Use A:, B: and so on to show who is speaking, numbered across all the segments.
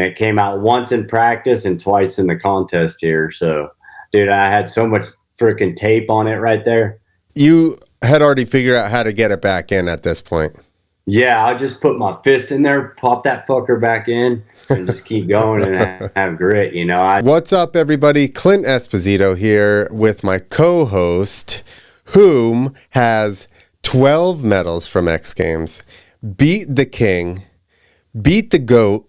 A: It came out once in practice and twice in the contest here. So, dude, I had so much freaking tape on it right there.
B: You had already figured out how to get it back in at this point.
A: Yeah, I just put my fist in there, pop that fucker back in, and just keep going and have grit, you know.
B: What's up, everybody? Clint Esposito here with my co-host, whom has 12 medals from X Games, beat the king, beat the GOAT,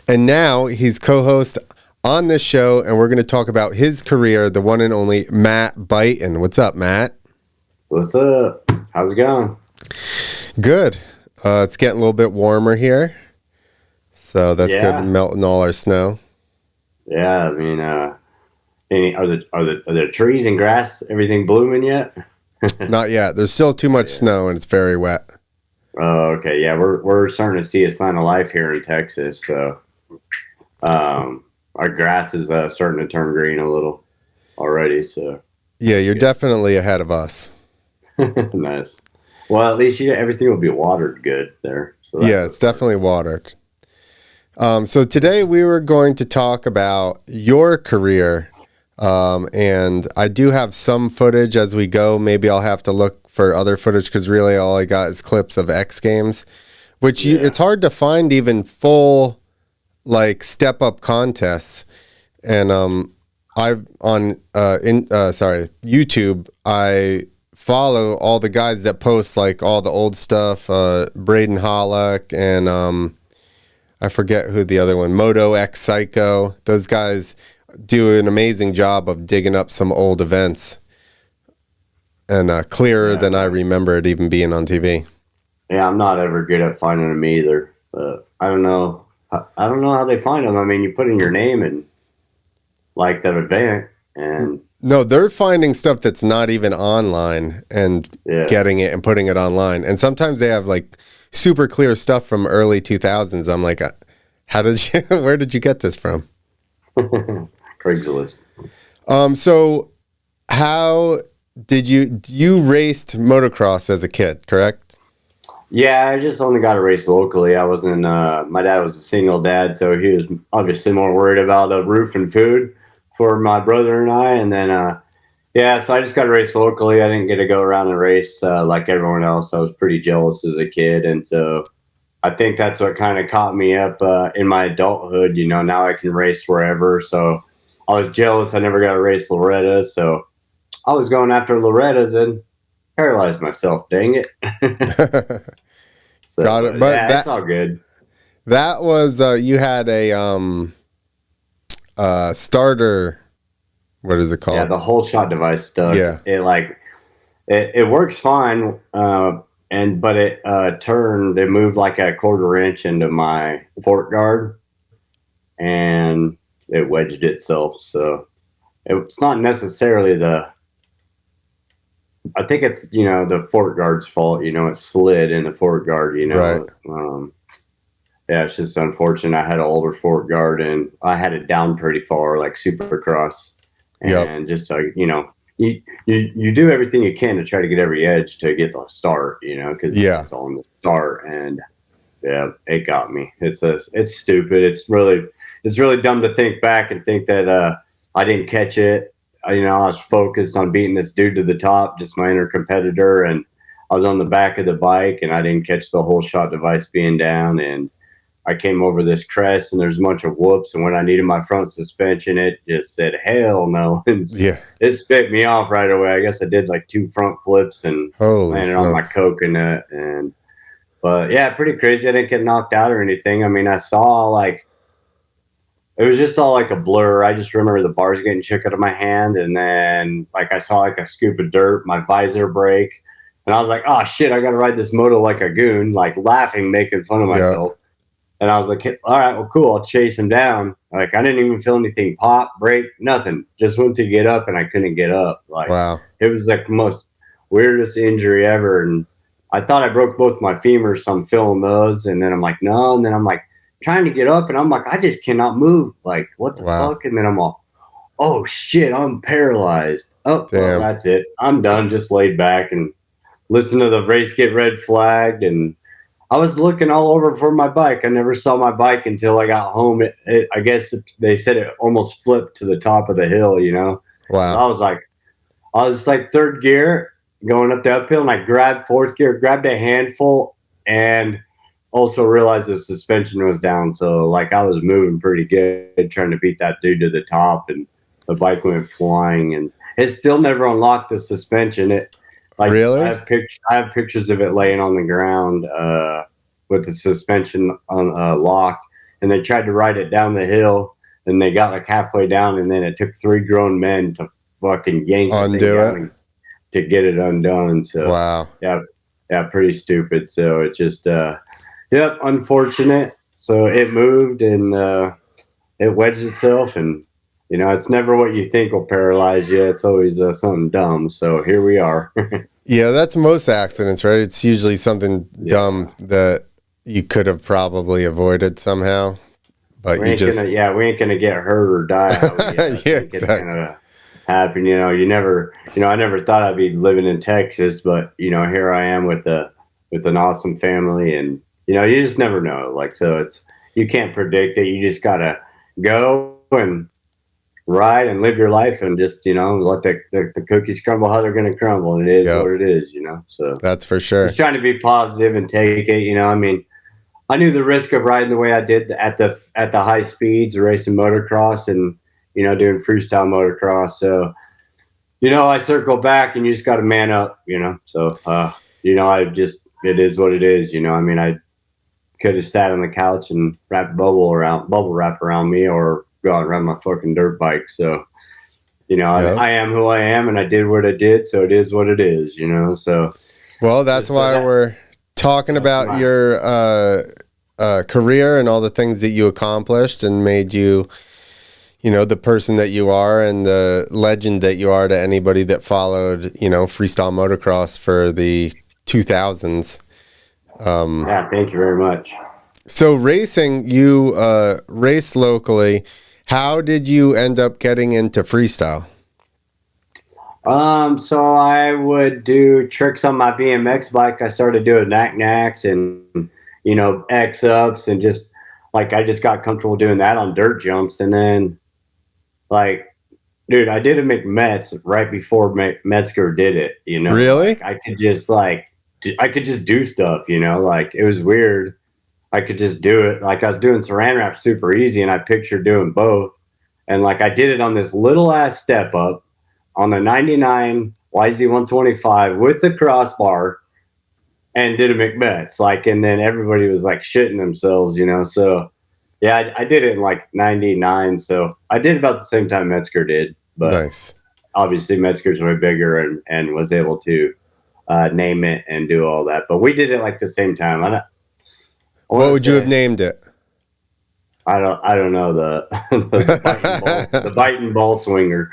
B: and now he's co-host on this show, and we're going to talk about his career, the one and only Matt Buyten. What's up, Matt?
A: What's up? How's it going?
B: Good. It's getting a little bit warmer here, so that's good, melting all our snow.
A: Yeah, I mean, are the trees and grass, everything blooming yet?
B: Not yet. There's still too much snow, and it's very wet.
A: Oh, okay. Yeah, we're starting to see a sign of life here in Texas. So, our grass is starting to turn green a little already. So,
B: yeah, you're definitely ahead of us.
A: Nice. Well, at least everything will be watered good there. So
B: yeah, it's definitely watered. So today we were going to talk about your career, and I do have some footage as we go. Maybe I'll have to look for other footage because really all I got is clips of X Games, which it's hard to find even full like step up contests. And I've on YouTube I follow all the guys that post like all the old stuff, Braden Hollock and I forget who the other one, Moto X Psycho. Those guys do an amazing job of digging up some old events, and clearer than I remember it even being on TV.
A: Yeah, I'm not ever good at finding them either, but I don't know how they find them. I mean, you put in your name and like that event, and
B: no, they're finding stuff that's not even online and getting it and putting it online. And sometimes they have like super clear stuff from early 2000s. I'm like, where did you get this from?
A: Craigslist.
B: So how did you raced motocross as a kid, correct?
A: Yeah, I just only got to race locally. I wasn't, my dad was a single dad, so he was obviously more worried about roof and food for my brother and I. And then, so I just got to race locally. I didn't get to go around and race like everyone else. I was pretty jealous as a kid. And so I think that's what kind of caught me up in my adulthood. You know, now I can race wherever. So I was jealous I never got to race Loretta. So I was going after Loretta's and paralyzed myself. Dang it. So,
B: got it. But
A: that's all good.
B: That was, you had a starter. What is it called?
A: Yeah, the whole shot device stuff.
B: Yeah.
A: It works fine. But it turned, it moved like a 1/4 inch into my fork guard and it wedged itself. So it's not necessarily I think it's, the fork guard's fault, it slid in the fork guard,
B: Right.
A: Yeah, it's just unfortunate. I had an older fork guard and I had it down pretty far, like Supercross. And just, you do everything you can to try to get every edge to get the start, because it's on the start. And it got me. It's stupid. It's really dumb to think back and think that I didn't catch it. I was focused on beating this dude to the top, just my inner competitor, and I was on the back of the bike and I didn't catch the whole shot device being down. And I came over this crest and there's a bunch of whoops, and when I needed my front suspension, it just said hell no. And it spit me off right away. I guess I did like 2 front flips and landed on my coconut. But yeah, pretty crazy. I didn't get knocked out or anything. I mean, I saw it was just all like a blur. I just remember the bars getting shook out of my hand, and then I saw like a scoop of dirt, my visor break, and I was like, oh shit, I gotta ride this moto like a goon, like laughing, making fun of myself. And I was like, all right, well, cool. I'll chase him down. Like, I didn't even feel anything pop, break, nothing. Just went to get up, and I couldn't get up.
B: Wow.
A: It was like the most weirdest injury ever. And I thought I broke both my femurs, so I'm feeling those. And then I'm like, no. And then I'm like trying to get up, and I'm like, I just cannot move. Like, what the fuck? And then I'm all, oh, shit, I'm paralyzed. Oh, well, that's it. I'm done. Just laid back and listened to the race get red flagged, and I was looking all over for my bike. I never saw my bike until I got home. I guess they said it almost flipped to the top of the hill, you know. So
B: Wow.
A: I was like third gear going up the uphill, and I grabbed fourth gear, grabbed a handful, and also realized the suspension was down. So like I was moving pretty good, trying to beat that dude to the top, and the bike went flying, and it still never unlocked the suspension. It like
B: Really?
A: I have pictures of it laying on the ground with the suspension locked, and they tried to ride it down the hill, and they got like halfway down, and then it took 3 grown men to fucking yank the thing
B: Undo
A: down
B: it?
A: to get it undone. So
B: Wow.
A: yeah, yeah, pretty stupid. So it just yep, unfortunate. So it moved and it wedged itself, and you know it's never what you think will paralyze you. It's always something dumb. So here we are.
B: Yeah, that's most accidents, right? It's usually something
A: Yeah.
B: dumb that you could have probably avoided somehow, but you just
A: We ain't gonna get hurt or die how we
B: yeah,
A: think it's
B: exactly.
A: gonna happen. You know, I never thought I'd be living in Texas, but you know, here I am with an awesome family, and you know, you just never know. Like, so it's you can't predict it. You just gotta go and ride and live your life, and just you know, let the cookies crumble how they're gonna crumble. And it is
B: Yep,
A: what it is. You know, so
B: that's for sure.
A: just trying to be positive and take it. You know, I mean, I knew the risk of riding the way I did at the high speeds, racing motocross, and you know doing freestyle motocross. So you know I circle back, and you just got to man up. You know, so you know I just it is what it is. You know, I mean I could have sat on the couch and wrapped bubble wrap around me, or go out and ride my fucking dirt bike. So you know
B: Yep.
A: I am who I am, and I did what I did. So it is what it is. You know, so
B: Well, that's
A: just
B: why we're talking
A: that's
B: about
A: my
B: your career and all the things that you accomplished and made you, you know, the person that you are and the legend that you are to anybody that followed, you know, freestyle motocross for the 2000s.
A: yeah. Thank you very much.
B: So racing, you race locally. How did you end up getting into freestyle?
A: So I would do tricks on my BMX bike. I started doing knacks and you know X ups and just like I just got comfortable doing that on dirt jumps. And then like, dude, I did a McMets right before Metzger did it. You know,
B: Really?
A: like I could just do stuff. You know, like it was weird. I could just do it. Like I was doing saran wrap super easy, and I pictured doing both. And like I did it on this little ass step up on the 99 YZ125 with the crossbar and did a McMets. Like, and then everybody was like shitting themselves, you know. So, yeah, I did it in like 99. So I did about the same time Metzger did. But
B: Nice.
A: obviously, Metzger's way bigger and was able to name it and do all that. But we did it like the same time. I
B: What
A: want to
B: would you have
A: say,
B: named it?
A: I don't know the biting ball swinger.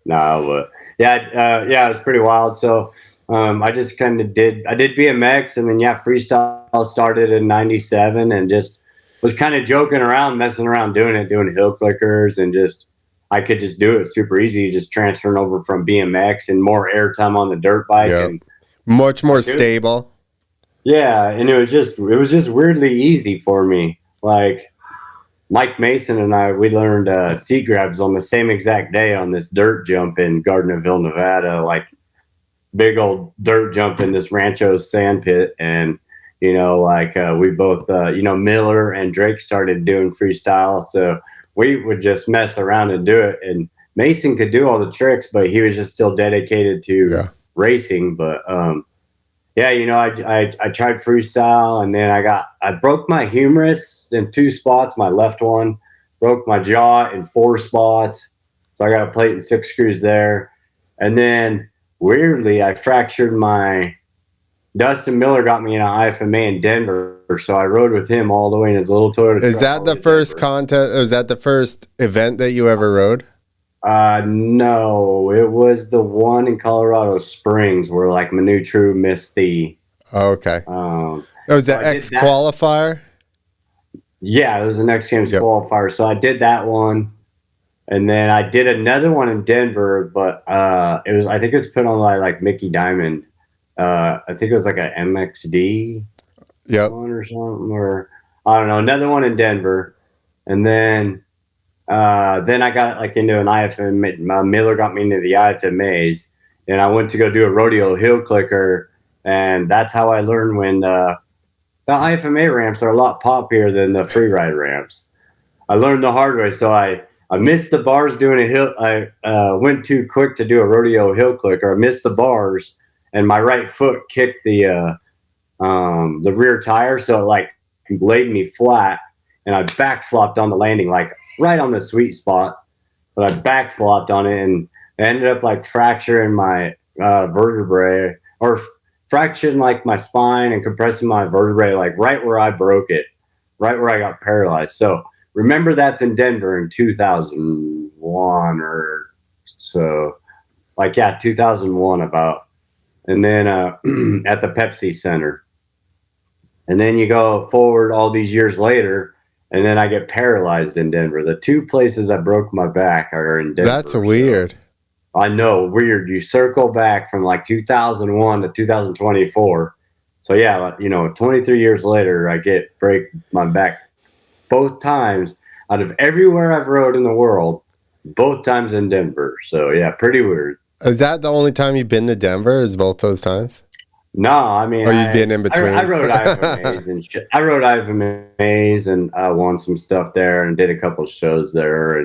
A: No, but yeah, yeah, it was pretty wild. So I just kind of I did BMX, and then yeah, freestyle started in '97, and just was kind of joking around, messing around, doing hill clickers, and just I could just do it super easy, just transferring over from BMX and more airtime on the dirt bike,
B: Yep.
A: and
B: Much more
A: like it was,
B: stable.
A: yeah, and it was just weirdly easy for me, like. Mike Mason and I, we learned seat grabs on the same exact day on this dirt jump in Gardnerville, Nevada, like big old dirt jump in this Rancho sand pit. And, you know, like we both, you know, Miller and Drake started doing freestyle. So we would just mess around and do it. And Mason could do all the tricks, but he was just still dedicated to
B: Yeah.
A: racing. But yeah, you know, I tried freestyle, and then I broke my humerus in 2 spots. My left one broke my jaw in 4 spots, so I got a plate and 6 screws there. And then weirdly, I fractured my. Dustin Miller got me in an IFMA in Denver, so I rode with him all the way in his little Toyota
B: Is
A: truck
B: that
A: all the
B: the
A: way to
B: first
A: Denver.
B: contest? Or is that the first event that you ever rode?
A: No, it was the one in Colorado Springs where like Manu True missed the.
B: Oh, okay. Oh, was
A: So
B: that
A: I
B: X
A: did that.
B: qualifier?
A: Yeah, it was the next game's
B: Yep.
A: qualifier. So I did that one, and then I did another one in Denver, but it was I think it was put on by like Mickey Diamond. I think it was like a MXD.
B: Yep.
A: one or something, or I don't know, another one in Denver, and then I got like into an IFM. Miller got me into the IFMAs, and I went to go do a rodeo hill clicker, and that's how I learned when the IFMA ramps are a lot poppier than the free ride ramps. I learned the hard way, so I missed the bars doing a hill. I went too quick to do a rodeo hill clicker. I missed the bars, and my right foot kicked the rear tire, so it like laid me flat, and I back flopped on the landing, like right on the sweet spot. But I back flopped on it, and I ended up like fracturing my vertebrae, or fracturing like my spine and compressing my vertebrae, like right where I broke it, right where I got paralyzed. So remember that's in Denver in 2001 or so, like yeah, 2001 about, and then at the Pepsi Center. And then you go forward all these years later, and then I get paralyzed in Denver. The two places I broke my back are in Denver.
B: That's weird.
A: So I know, weird. You circle back from like 2001 to 2024. So yeah, 23 years later, I break my back both times out of everywhere I've rode in the world, both times in Denver. So yeah, pretty weird.
B: Is that the only time you've been to Denver? Is both those times?
A: No, I mean,
B: Or you've been in between?
A: I rode IFMAs and shit. I rode IFMAs and I won some stuff there and did a couple of shows there.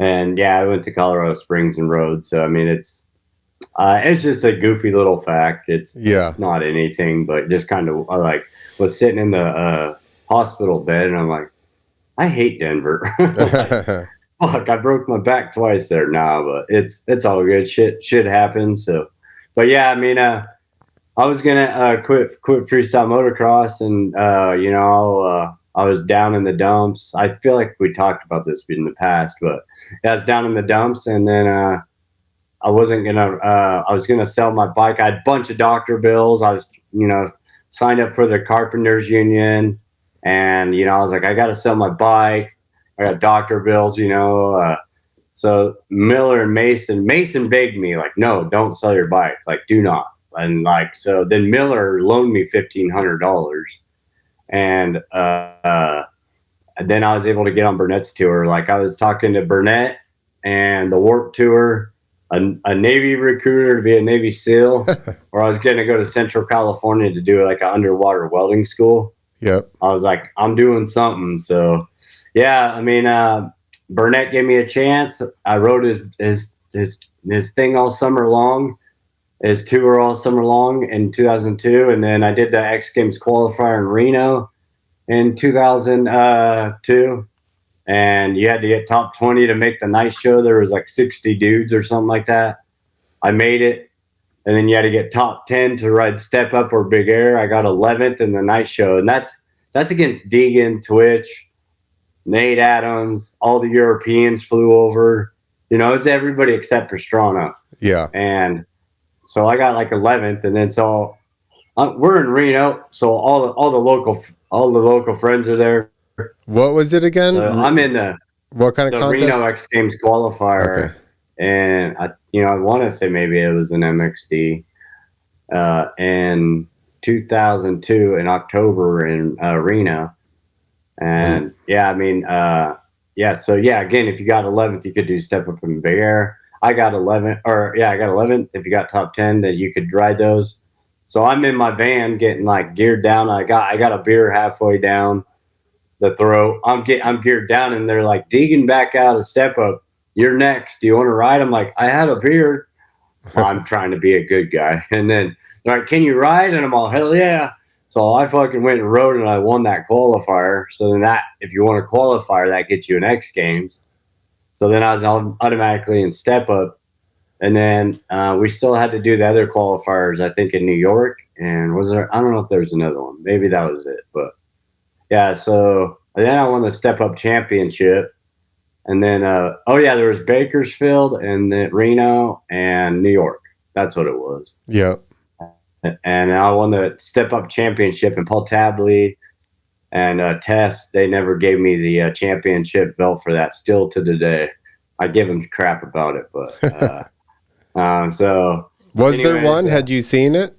A: And yeah, I went to Colorado Springs and rode. So, I mean, it's just a goofy little fact. It's not anything, but just kind of I was sitting in the hospital bed and I'm like, I hate Denver. Fuck, I broke my back twice there now, but it's all good. Shit happens. So, but yeah, I mean, I was gonna quit freestyle motocross, and I was down in the dumps. I feel like we talked about this in the past, but yeah, I was down in the dumps, and then I wasn't gonna. I was gonna sell my bike. I had a bunch of doctor bills. I was signed up for the carpenters union, and I was like, I got to sell my bike. I got doctor bills, So Miller and Mason begged me like, no, don't sell your bike. Like, do not. And like, so then Miller loaned me $1,500, and then I was able to get on Burnett's tour. Like I was talking to Burnett and the Warp Tour, a Navy recruiter to be a Navy SEAL, or I was going to go to Central California to do like an underwater welding school.
B: Yep.
A: I was like, I'm doing something. So yeah, I mean, Burnett gave me a chance. I rode his thing all summer long. His tour all summer long in 2002, and then I did the X Games qualifier in Reno in 2002, and you had to get top 20 to make the night show. There was like 60 dudes or something like that. I made it, and then you had to get top 10 to ride Step Up or Big Air. I got 11th in the night show, and that's against Deegan, Twitch, Nate Adams, all the Europeans flew over. It's everybody except Pastrana.
B: Yeah,
A: and so I got like 11th, and then so we're in Reno, so all the local friends are there.
B: What was it again?
A: So I'm in the
B: contest?
A: Reno X Games qualifier,
B: okay.
A: And I want to say maybe it was an MXD in 2002 in October in Reno, and yeah, I mean so yeah, again, if you got 11th, you could do Step Up in Big Air. I got 11th, I got 11th. If you got top 10, then you could ride those. So I'm in my van getting like geared down. I got a beer halfway down the throat. I'm geared down, and they're like, Deegan back out of Step Up. You're next. Do you want to ride? I'm like, I had a beer. I'm trying to be a good guy. And then they're like, can you ride? And I'm all, hell yeah. So I fucking went and rode, and I won that qualifier. So then if you want a qualifier, that gets you an X Games. So then I was automatically in Step Up, and then we still had to do the other qualifiers, I think, in New York. And I don't know if there was another one. Maybe that was it. But yeah, so then I won the Step Up Championship. And then, there was Bakersfield and then Reno and New York. That's what it was.
B: Yeah.
A: And I won the Step Up Championship, and Paul Tabley and Tess, they never gave me the championship belt for that. Still to today, I give them crap about it. But so
B: was there one? Had you seen it?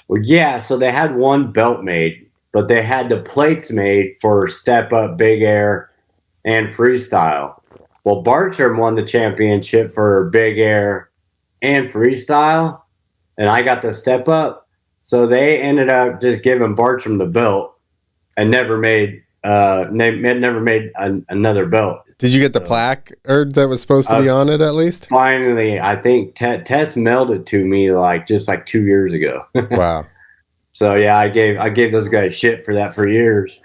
A: Well, yeah, so they had one belt made, but they had the plates made for step up, big air, and freestyle. Well, Bartram won the championship for big air and freestyle, and I got the step up. So they ended up just giving Bartram the belt and never made another belt.
B: Did you get the plaque or that was supposed to be on it at least?
A: Finally, I think Tess mailed it to me just 2 years ago.
B: Wow.
A: So yeah, I gave those guys shit for that for years.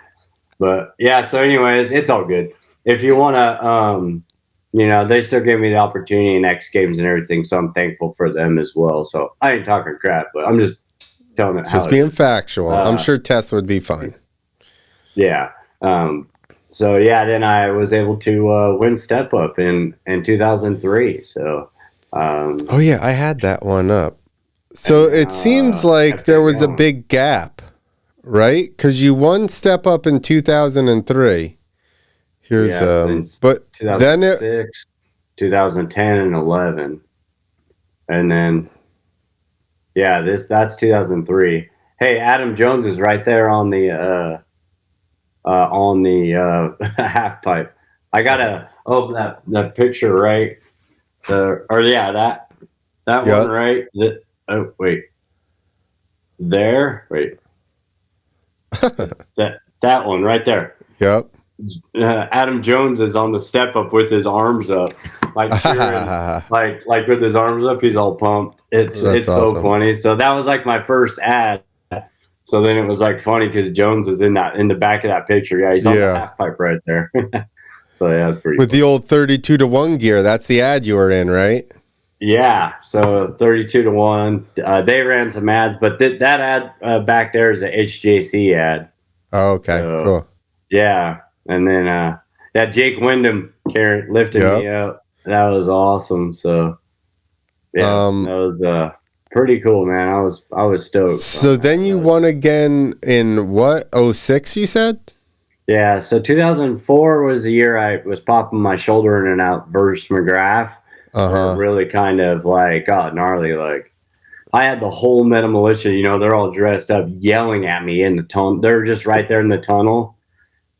A: But yeah, so anyways, it's all good. If you wanna they still give me the opportunity in X Games and everything, so I'm thankful for them as well. So I ain't talking crap, but I'm just telling it.
B: Just being factual. I'm sure Tess would be fine.
A: Yeah. So yeah, then I was able to win Step Up in 2003. So.
B: Oh yeah, I had that one up. So it seems like there was a big gap, right? Because you won Step Up in 2003. Here's but then it
A: 2010 and 11, and then that's 2003. Hey, Adam Jones is right there on the half pipe. I gotta open that picture right. That one right. Oh wait, wait. that one right there.
B: Yep.
A: Adam Jones is on the step up with his arms up, like with his arms up. He's all pumped. It's awesome. So funny. So that was like my first ad. So then it was like funny because Jones was in the back of that picture. Yeah, he's on the half pipe right there. So yeah, it's pretty.
B: With the old 32-to-1 gear, that's the ad you were in, right?
A: Yeah, so 32-to-1. They ran some ads, but that ad back there is a HJC ad.
B: Oh, okay, so, cool.
A: Yeah, and then Jake Wyndham lifted me up. That was awesome. So yeah, that was pretty cool, man. I was stoked.
B: So then you won again in what? 06, you said?
A: Yeah, so 2004 was the year I was popping my shoulder in and out versus McGrath. Really kind of like, gnarly. Like, I had the whole Meta Militia, they're all dressed up, yelling at me in the tunnel. They're just right there in the tunnel,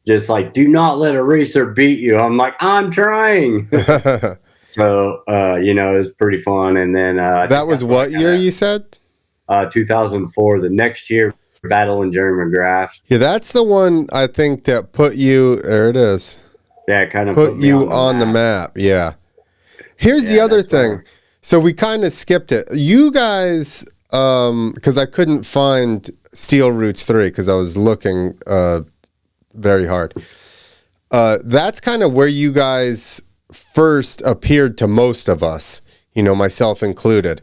A: just like, do not let a racer beat you. I'm like, I'm trying. So, it was pretty fun. And then
B: that was what year you said?
A: 2004. The next year, battling Jerry McGrath.
B: Yeah, that's the one I think that put you. There it is.
A: Yeah, kind of
B: put you on the map. Yeah. Here's the other thing. So we kind of skipped it. You guys, because I couldn't find Steel Roots 3 because I was looking very hard. That's kind of where you guys first appeared to most of us, myself included.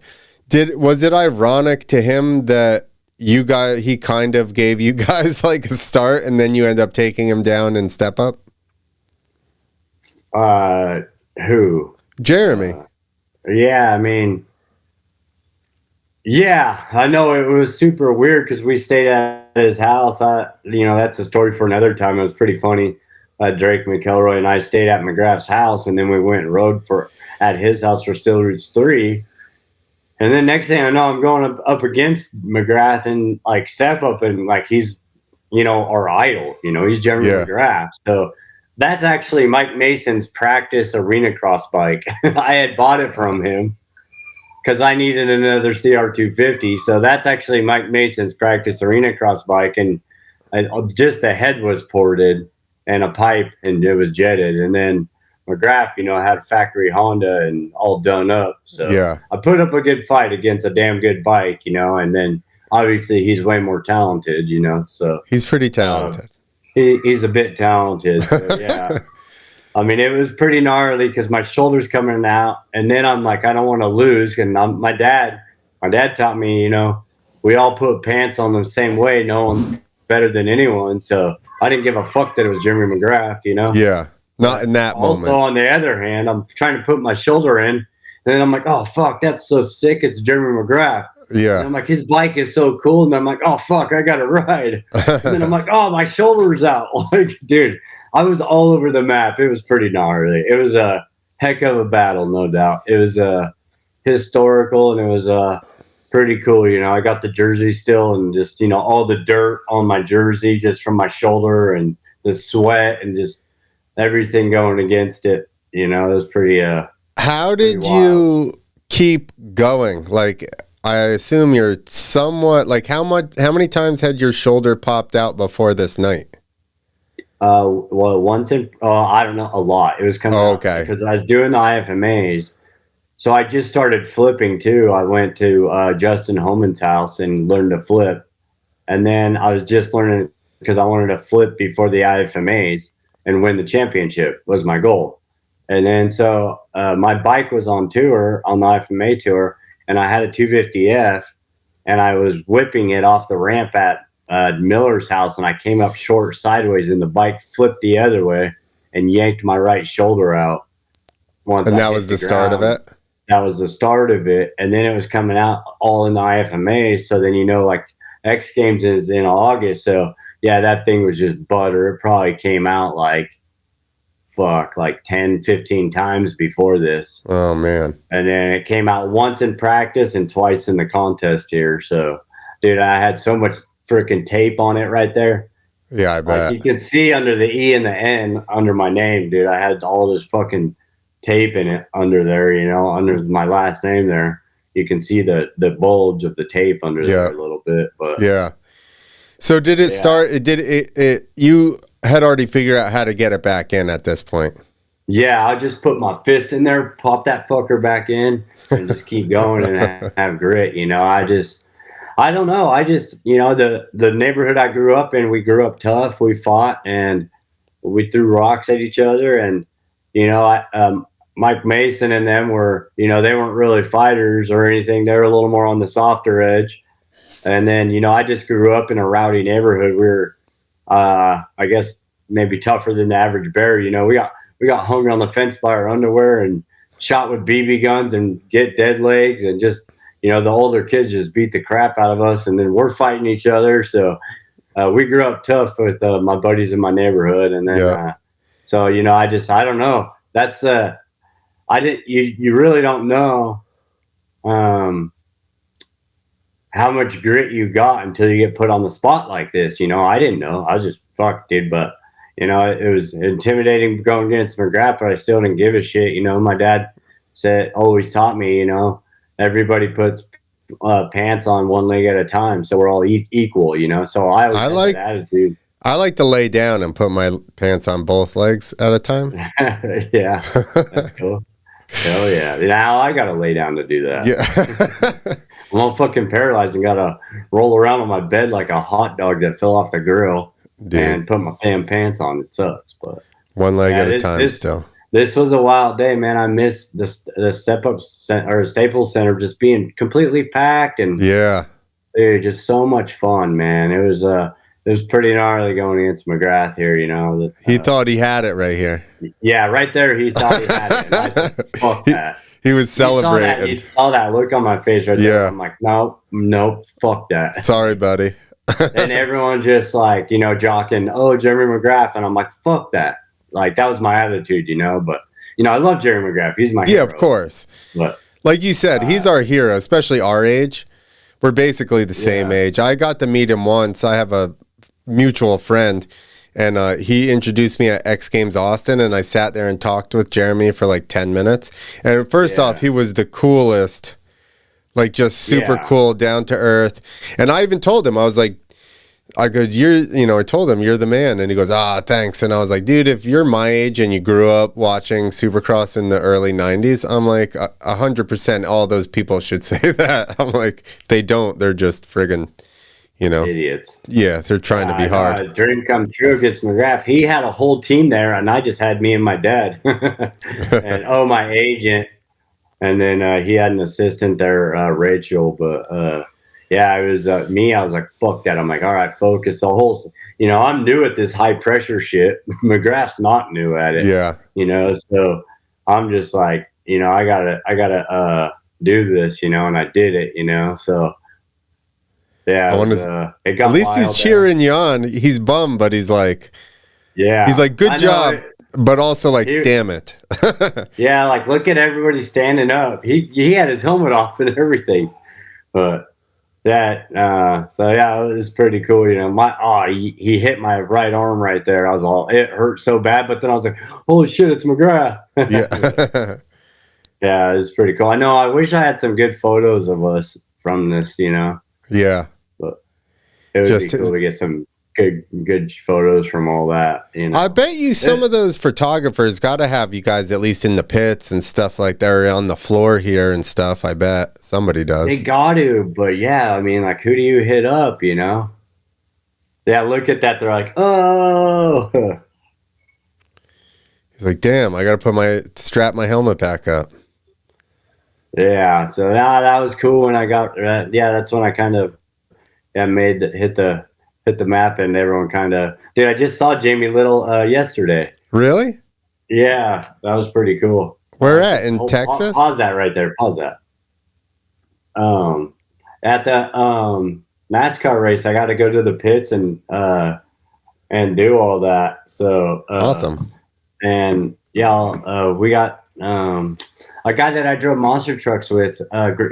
B: Was it ironic to him that he kind of gave you guys like a start and then you end up taking him down in Step Up?
A: Who?
B: Jeremy.
A: Yeah, I mean, yeah, I know it was super weird because we stayed at his house. That's a story for another time. It was pretty funny. Drake McElroy and I stayed at McGrath's house, and then we went and rode at his house for Steel Roots 3. And then next thing I know, I'm going up against McGrath and like Step Up, and like he's, our idol. He's Jeremy McGrath. So that's actually Mike Mason's practice arena cross bike. I had bought it from him because I needed another CR250. So that's actually Mike Mason's practice arena cross bike, and just the head was ported and a pipe, and it was jetted. And then McGrath, had a factory Honda and all done up. So I put up a good fight against a damn good bike, and then obviously he's way more talented, so
B: he's pretty talented.
A: He's a bit talented. So yeah. I mean, it was pretty gnarly because my shoulder's coming out, and then I'm like, I don't want to lose. And my dad taught me, we all put pants on the same way. No one's better than anyone. So I didn't give a fuck that it was Jeremy McGrath,
B: Yeah. Not in that moment.
A: Also, on the other hand, I'm trying to put my shoulder in, and then I'm like, oh, fuck, that's so sick. It's Jeremy McGrath.
B: Yeah.
A: And I'm like, his bike is so cool. And I'm like, oh, fuck, I got to ride. And then I'm like, oh, my shoulder's out. Like, dude, I was all over the map. It was pretty gnarly. It was a heck of a battle, no doubt. It was historical, and it was pretty cool. I got the jersey still, and just all the dirt on my jersey just from my shoulder and the sweat and just everything going against it. It was pretty.
B: How
A: pretty
B: did
A: wild.
B: you keep going? Like, I assume you're somewhat like how many times had your shoulder popped out before this night?
A: Well, once I don't know, a lot. It was coming out because I was doing the IFMAs. So I just started flipping too. I went to Justin Holman's house and learned to flip. And then I was just learning because I wanted to flip before the IFMAs and win the championship was my goal. And then so my bike was on tour, on the IFMA tour, and I had a 250F, and I was whipping it off the ramp at Miller's house, and I came up short sideways, and the bike flipped the other way and yanked my right shoulder out.
B: And that was the start of it?
A: That was the start of it. And then it was coming out all in the IFMA. So then, like X Games is in August. So yeah, that thing was just butter. It probably came out like 10, 15 times before this.
B: Oh, man.
A: And then it came out once in practice and twice in the contest here. So, dude, I had so much freaking tape on it right there.
B: Yeah, I bet.
A: You can see under the E and the N under my name, dude. I had all this fucking tape in it under there, under my last name there. You can see the bulge of the tape under there a little bit. But
B: yeah. So did it start? You had already figured out how to get it back in at this point.
A: Yeah, I just put my fist in there, pop that fucker back in, and just keep going and have grit. I don't know. I just, the neighborhood I grew up in, we grew up tough. We fought and we threw rocks at each other. And, Mike Mason and them were, they weren't really fighters or anything. They were a little more on the softer edge. And then, I just grew up in a rowdy neighborhood. We were, I guess, maybe tougher than the average bear. We got hung on the fence by our underwear and shot with BB guns and get dead legs, and just, the older kids just beat the crap out of us, and then we're fighting each other. So we grew up tough with my buddies in my neighborhood. And then, so, I don't know. That's you really don't know how much grit you got until you get put on the spot like this. I didn't know. I was just fucked, dude. But, it was intimidating going against McGrath, but I still didn't give a shit. My dad always taught me, everybody puts pants on one leg at a time, so we're all equal, So I always had that attitude.
B: I like to lay down and put my pants on both legs at a time.
A: Yeah, that's cool. Hell yeah. Now I got to lay down to do that.
B: Yeah.
A: I'm all fucking paralyzed and got to roll around on my bed like a hot dog that fell off the grill. Dude. And put my damn pants on. It sucks, but
B: one leg at a time still.
A: This was a wild day, man. I missed the Staples Center just being completely packed, and dude, just so much fun, man. It was pretty gnarly going against McGrath here.
B: He thought he had it right here.
A: Yeah, right there. He thought he had it. And I said, fuck that.
B: He was celebrating.
A: He saw that look on my face right there. I'm like, nope, fuck that.
B: Sorry, buddy.
A: And everyone just like, jocking, oh, Jeremy McGrath. And I'm like, fuck that. Like, that was my attitude, But, I love Jeremy McGrath. He's my hero.
B: Yeah, of course.
A: But,
B: like you said, he's our hero, especially our age. We're basically the same age. I got to meet him once. I have a mutual friend, and he introduced me at X Games Austin, and I sat there and talked with Jeremy for like 10 minutes. And first off, he was the coolest, like just super cool, down to earth. And I even told him, I was like, I told him, you're the man. And he goes, thanks. And I was like, dude, if you're my age and you grew up watching Supercross in the early 90s, I'm like, 100% all those people should say that. I'm like, they don't. They're just friggin',
A: idiots.
B: Yeah, they're trying to be hard.
A: Dream come true against McGrath. He had a whole team there, and I just had me and my dad. And, my agent. And then he had an assistant there, Rachel. But, it was me. I was like, fuck that. I'm like, all right, focus. The whole, I'm new at this high pressure shit. McGrath's not new at it.
B: Yeah.
A: So I'm just like, I gotta do this, and I did it, so. Yeah, it got
B: at least he's cheering you on. He's bummed, but he's like, he's like, good job, but also like, damn it.
A: Yeah, like, look at everybody standing up. He had his helmet off and everything. But that so yeah, it was pretty cool. You know, he hit my right arm right there. I was all, it hurt so bad, but then I was like, holy shit, it's McGrath.
B: Yeah.
A: Yeah, it was pretty cool. I know, I wish I had some good photos of us from this, you know,
B: Yeah.
A: but it would be
B: Just
A: cool to get some good photos from all that, you know.
B: I bet you some of those photographers got to have you guys at least in the pits and stuff like that, or on the floor here and stuff. I bet somebody does.
A: They got to, but yeah, I mean, like, who do you hit up, you know? Yeah, look at that. They're like, oh.
B: He's like, damn, I got to strap my helmet back up.
A: Yeah, so that was cool when I got yeah, that's when I kind of hit the map, and everyone kind of, dude, I just saw Jamie Little yesterday.
B: Really?
A: Yeah, that was pretty cool.
B: Where at? In Texas?
A: Pause that right there. Pause that. At the NASCAR race, I got to go to the pits and do all that. So
B: awesome.
A: And yeah, we got a guy that I drove monster trucks with.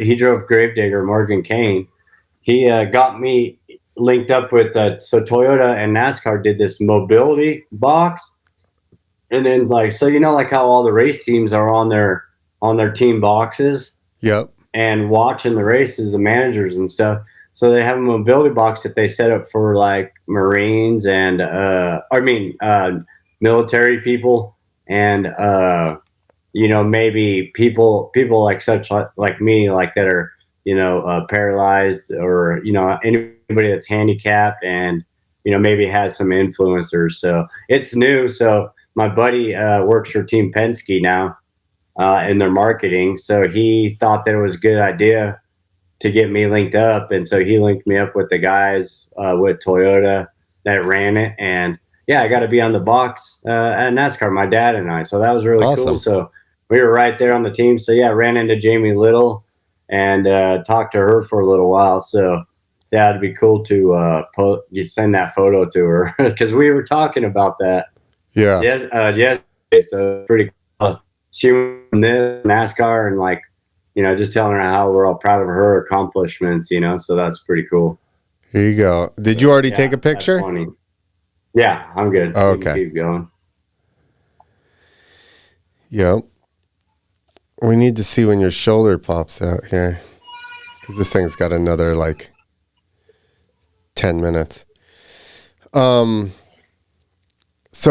A: He drove Gravedigger, Morgan Kane. He got me linked up with so Toyota and NASCAR did this mobility box, and then like, so you know, like how all the race teams are on their team boxes.
B: Yep.
A: And watching the races, the managers and stuff. So they have a mobility box that they set up for like Marines and military people, and you know, maybe people like such like me, like that are, you know, paralyzed, or, you know, anybody that's handicapped, and, you know, maybe has some influencers. So it's new. So my buddy works for Team Penske now in their marketing. So he thought that it was a good idea to get me linked up. And so he linked me up with the guys with Toyota that ran it. And yeah, I got to be on the box at NASCAR, my dad and I. So that was really
B: awesome.
A: Cool. So we were right there on the team. So yeah, ran into Jamie Little and talked to her for a little while. So yeah, it'd be cool to send that photo to her, because we were talking about that.
B: Yeah.
A: Yes. So pretty cool. She won this NASCAR, and like, you know, just telling her how we're all proud of her accomplishments, you know. So that's pretty cool.
B: Here you go. Did you already take a picture?
A: Yeah, I'm good.
B: Oh, okay.
A: Keep going.
B: Yep. We need to see when your shoulder pops out here, because this thing's got another like 10 minutes. So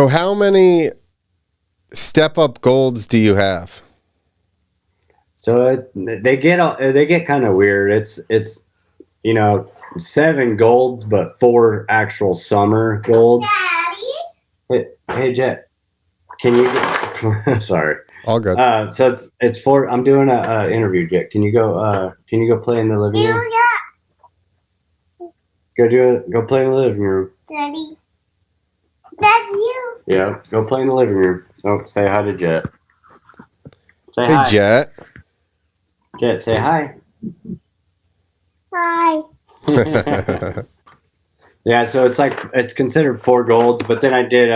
B: how many step up golds do you have?
A: So they get kind of weird. It's you know, 7 golds, but 4 actual summer golds. Daddy? Hey Jet, can you get, sorry.
B: All good.
A: So it's 4. I'm doing a interview, Jet. Can you go play in the living room? Go play in the living room.
C: Daddy. That's you.
A: Yeah, go play in the living room. Oh, say hi to Jet. Say
B: hey,
A: hi.
B: Jet.
A: Jet, say hi.
C: Hi.
A: Yeah, so it's considered 4 golds, but then I did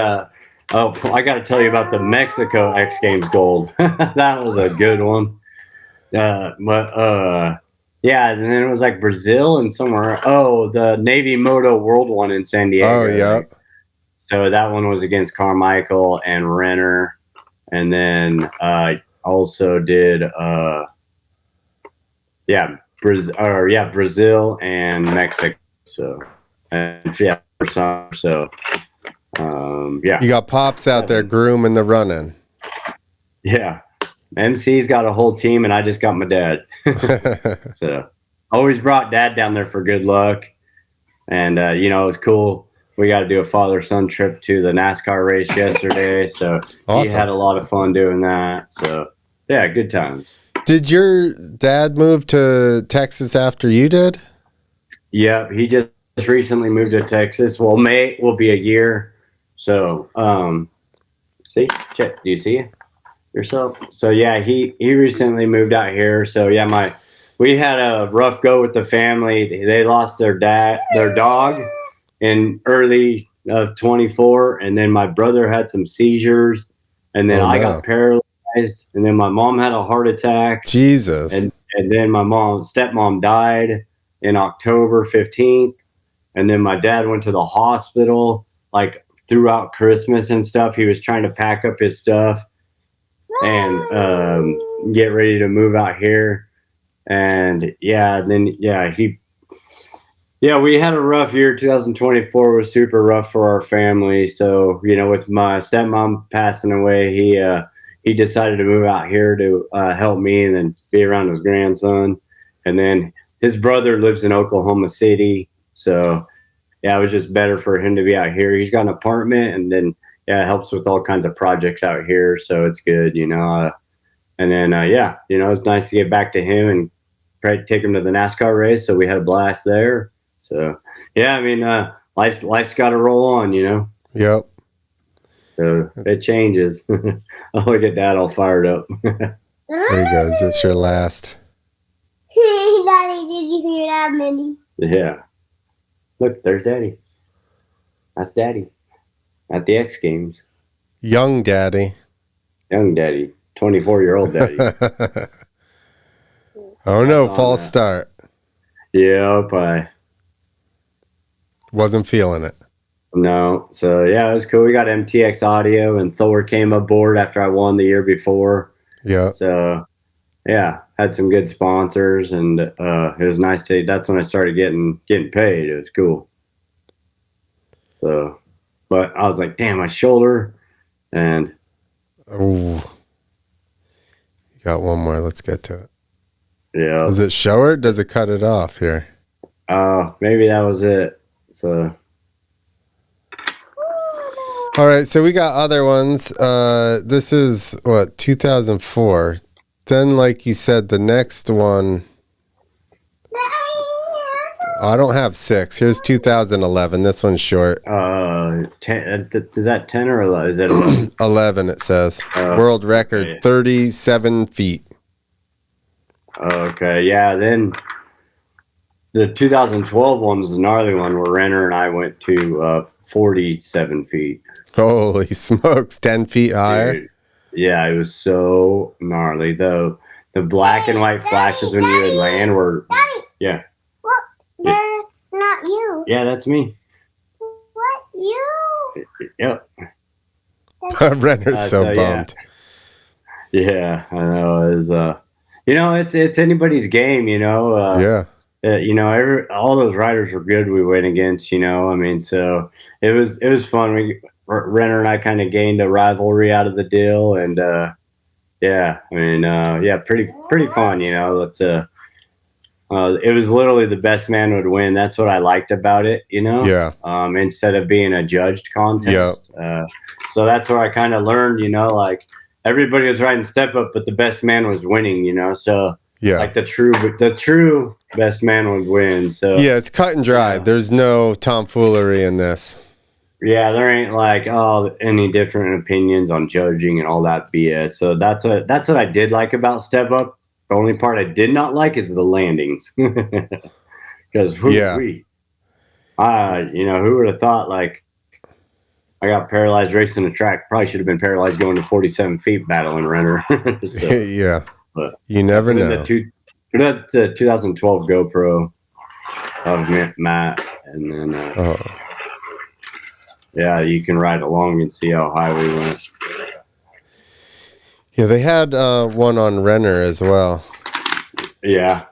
A: I got to tell you about the Mexico X Games gold. That was a good one. Yeah, and then it was like Brazil and somewhere. Oh, the Navy Moto World one in San Diego.
B: Oh, yeah.
A: Right? So that one was against Carmichael and Renner, and then I also did Brazil and Mexico. So you
B: got Pops out there grooming the running.
A: Yeah, MC's got a whole team, and I just got my dad. So always brought Dad down there for good luck, and you know, it was cool. We got to do a father-son trip to the NASCAR race yesterday, so awesome. He had a lot of fun doing that. So yeah, good times.
B: Did your dad move to Texas after you did?
A: Yep, he just recently moved to Texas. Well, May will be a year. So, see, check. Do you see yourself? So yeah, he recently moved out here. So yeah, we had a rough go with the family. They lost their dog in early of 24, and then my brother had some seizures, and then I got paralyzed, and then my mom had a heart attack.
B: Jesus.
A: and then my stepmom died in October 15th. And then my dad went to the hospital like throughout Christmas and stuff. He was trying to pack up his stuff and get ready to move out here. And we had a rough year. 2024 was super rough for our family. So, with my stepmom passing away, he decided to move out here to help me and then be around his grandson. And then his brother lives in Oklahoma City. So, it was just better for him to be out here. He's got an apartment, and then, it helps with all kinds of projects out here. So it's good, and then, it's nice to get back to him and try to take him to the NASCAR race. So we had a blast there. So, life's got to roll on,
B: Yep.
A: So it changes. Oh, look at Dad all fired up.
B: There you go. Is this your last?
C: Daddy, did you hear that, Mindy?
A: Yeah. Look, there's Daddy. That's Daddy. At the X Games.
B: Young Daddy.
A: Young Daddy. 24-year-old Daddy.
B: Oh no, false start.
A: Yep, I
B: wasn't feeling it.
A: No. So it was cool. We got MTX audio, and Thor came aboard after I won the year before.
B: Yeah.
A: So had some good sponsors, and it was nice to. That's when I started getting paid. It was cool. So, but I was like, damn, my shoulder, and
B: you got one more. Let's get to it.
A: Yeah.
B: Does it show it? Does it cut it off here?
A: Maybe that was it. So.
B: All right, so we got other ones. This is 2004. Then, like you said, the next one. I don't have 6. Here's 2011. This one's short.
A: 10, is that 10 or 11? Is that 11?
B: 11? It says world record 37 feet.
A: Okay, yeah. Then the 2012 one was a gnarly one where Renner and I went to 47 feet.
B: Holy smokes, 10 feet higher.
A: Dude, yeah, it was so gnarly. The black and white flashes when you would land were.
C: Daddy.
A: Yeah.
C: What? That's not you.
A: Yeah, that's me.
C: What? You?
A: Yep.
B: Renner's so bummed.
A: Yeah, I know. It's anybody's game,
B: Yeah.
A: All those riders were good we went against, so it was fun. Renner and I kind of gained a rivalry out of the deal, and pretty fun, it was literally the best man would win. That's what I liked about it,
B: Yeah.
A: Instead of being a judged contest.
B: Yeah.
A: So that's where I kind of learned, like everybody was riding step up, but the best man was winning, so
B: yeah,
A: like the true best man would win. So
B: yeah, it's cut and dry. There's no tomfoolery in this.
A: Yeah, there ain't like any different opinions on judging and all that BS. So that's what I did like about Step Up. The only part I did not like is the landings, because who would have thought, like, I got paralyzed racing the track. Probably should have been paralyzed going to 47 feet battling Renner. So,
B: yeah,
A: but
B: you never know.
A: The 2012 GoPro of Matt, and then you can ride along and see how high we went.
B: Yeah, they had one on Renner as well.
A: Yeah.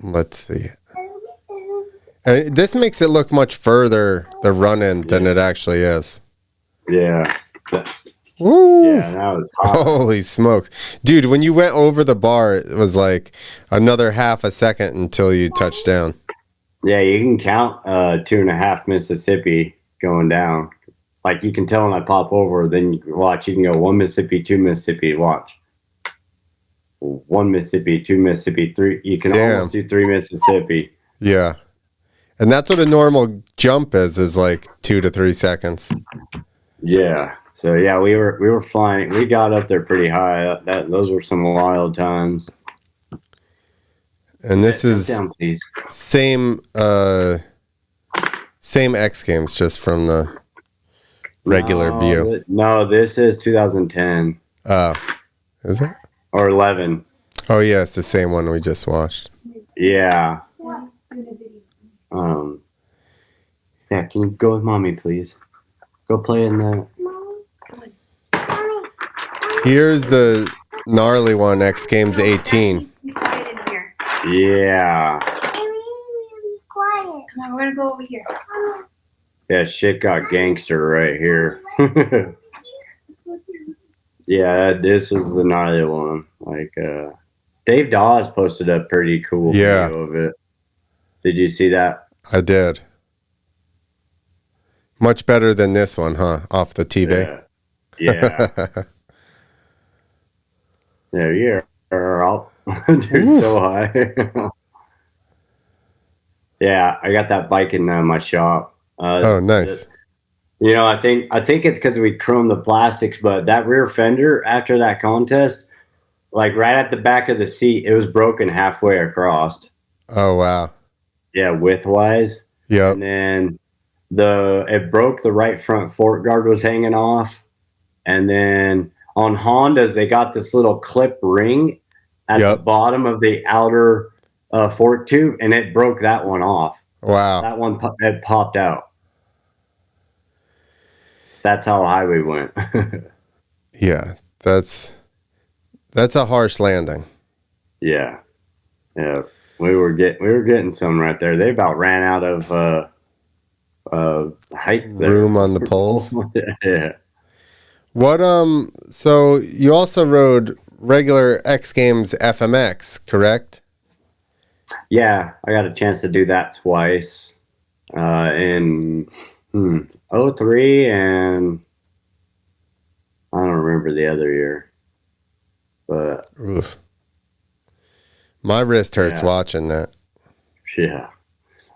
B: Let's see. And this makes it look much further, the run-in, than it actually is.
A: Yeah.
B: Woo!
A: Yeah, that was hot.
B: Holy smokes. Dude, when you went over the bar, it was like another half a second until you touched down.
A: Yeah, you can count 2.5 Mississippi going down. Like, you can tell when I pop over, then you watch. You can go 1 Mississippi, 2 Mississippi, watch. 1 Mississippi, 2 Mississippi, 3. You can almost do 3 Mississippi.
B: Yeah. And that's what a normal jump is like 2 to 3 seconds.
A: Yeah. So, yeah, we were flying. We got up there pretty high. Those were some wild times.
B: And this is
A: down, please.
B: same X Games, just from the regular view.
A: No, this is 2010.
B: Oh. Is it?
A: Or 11.
B: Oh, yeah, it's the same one we just watched.
A: Yeah. Yeah, can you go with mommy, please? Go play in the...
B: Here's the gnarly one, X Games 18.
A: Yeah.
C: Quiet.
D: Come on, we're gonna go over here.
A: Yeah, shit got gangster right here. Yeah, this was the gnarly one. Like, Dave Dawes posted a pretty cool video of it. Did you see that?
B: I did. Much better than this one, huh? Off the TV.
A: Yeah. Yeah, you're up. Dude, so high. Yeah, I got that bike in my shop.
B: Oh, nice.
A: You know, I think it's because we chromed the plastics, but that rear fender after that contest, like right at the back of the seat, it was broken halfway across.
B: Oh, wow.
A: Yeah, width-wise.
B: Yep.
A: And then it broke, the right front fork guard was hanging off. And then on Hondas, they got this little clip ring at the bottom of the outer fork tube, and it broke that one off.
B: Wow.
A: That one it popped out. That's how high we went.
B: Yeah, that's a harsh landing.
A: Yeah. We were getting some right there. They about ran out of height there.
B: Room on the poles.
A: Yeah.
B: What so you also rode regular X Games FMX, correct?
A: Yeah, I got a chance to do that twice. In 03 and I don't remember the other year. But
B: oof. My wrist hurts watching that.
A: Yeah.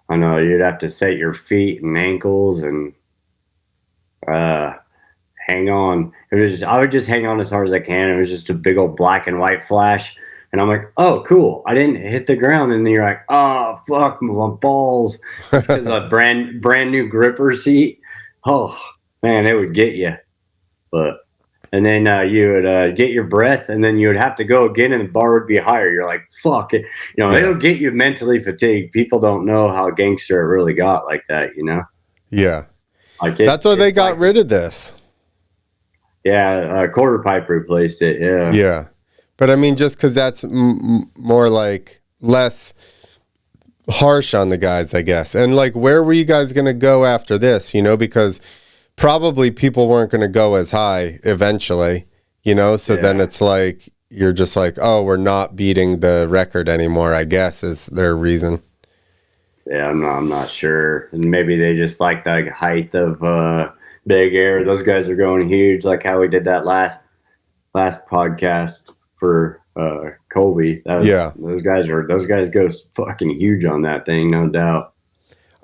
A: I know, you'd have to set your feet and ankles and hang on. I would just hang on as hard as I can. It was just a big old black and white flash. And I'm like, oh, cool. I didn't hit the ground. And then you're like, oh, fuck, my balls. Because a brand new gripper seat. Oh, man, it would get you. And then you would get your breath, and then you would have to go again, and the bar would be higher. You're like, fuck it. You know, it'll get you mentally fatigued. People don't know how gangster it really got like that, you know?
B: Yeah.
A: Like
B: that's why they got rid of this.
A: Yeah, quarter pipe replaced it, yeah.
B: Yeah. But I mean, just because that's more like less harsh on the guys, I guess. And like, where were you guys going to go after this? You know, because probably people weren't going to go as high eventually, you know? So then it's like, you're just like, oh, we're not beating the record anymore, I guess, is their reason.
A: Yeah, I'm not sure. And maybe they just like the height of Big Air. Those guys are going huge, like how we did that last podcast for Colby. Those guys go fucking huge on that thing, no doubt.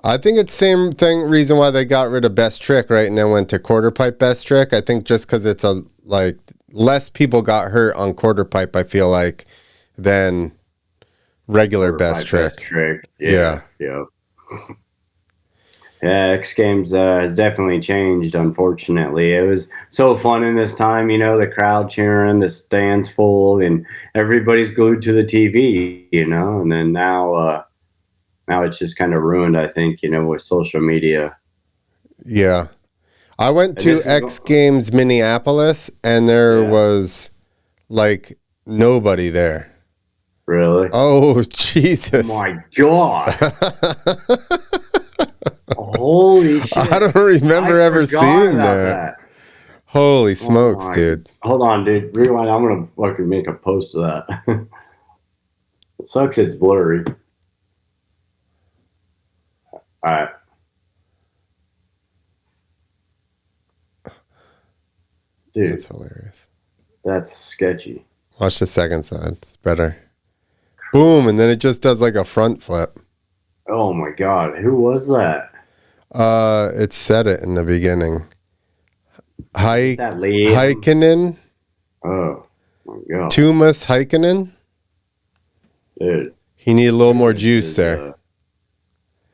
B: I think it's same thing reason why they got rid of Best Trick, right? And then went to quarter pipe Best Trick. I think just because it's like less people got hurt on quarter pipe, I feel like, than regular Best Trick. Yeah. Yeah, X Games has definitely changed, unfortunately. It was so fun in this time, you know, the crowd cheering, the stands full, and everybody's glued to the TV, you know, and then now it's just kind of ruined, I think, you know, with social media. Yeah. I went to X Games Minneapolis, and there was, like, nobody there.
A: Really?
B: Oh, Jesus.
A: Oh, my God. Holy shit.
B: I don't remember ever seeing that. Holy smokes, dude.
A: Hold on, dude. Rewind. I'm going to fucking make a post of that. It sucks it's blurry. All right. Dude.
B: That's hilarious.
A: That's sketchy.
B: Watch the second side. It's better. Boom, and then it just does like a front flip.
A: Oh my God. Who was that?
B: It said it in the beginning.
A: That lead.
B: Heikkinen.
A: Oh my God.
B: Tuomas Heikkinen.
A: Dude.
B: He need a little more juice there.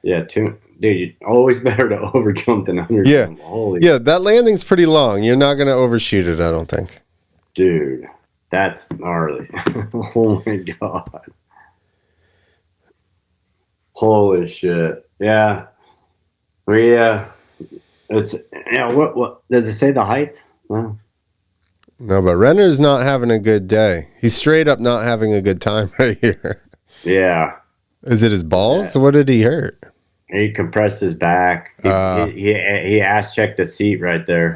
A: Yeah, dude, always better to overjump than underjump.
B: Yeah, that landing's pretty long. You're not going to overshoot it, I don't think.
A: Dude. That's gnarly. Oh my god. Holy shit. Yeah. It's what does it say the height? Well,
B: No, but Renner's not having a good day. He's straight up not having a good time right here.
A: yeah.
B: Is it his balls?
A: Yeah.
B: What did he hurt?
A: He compressed his back. He ass checked the seat right there.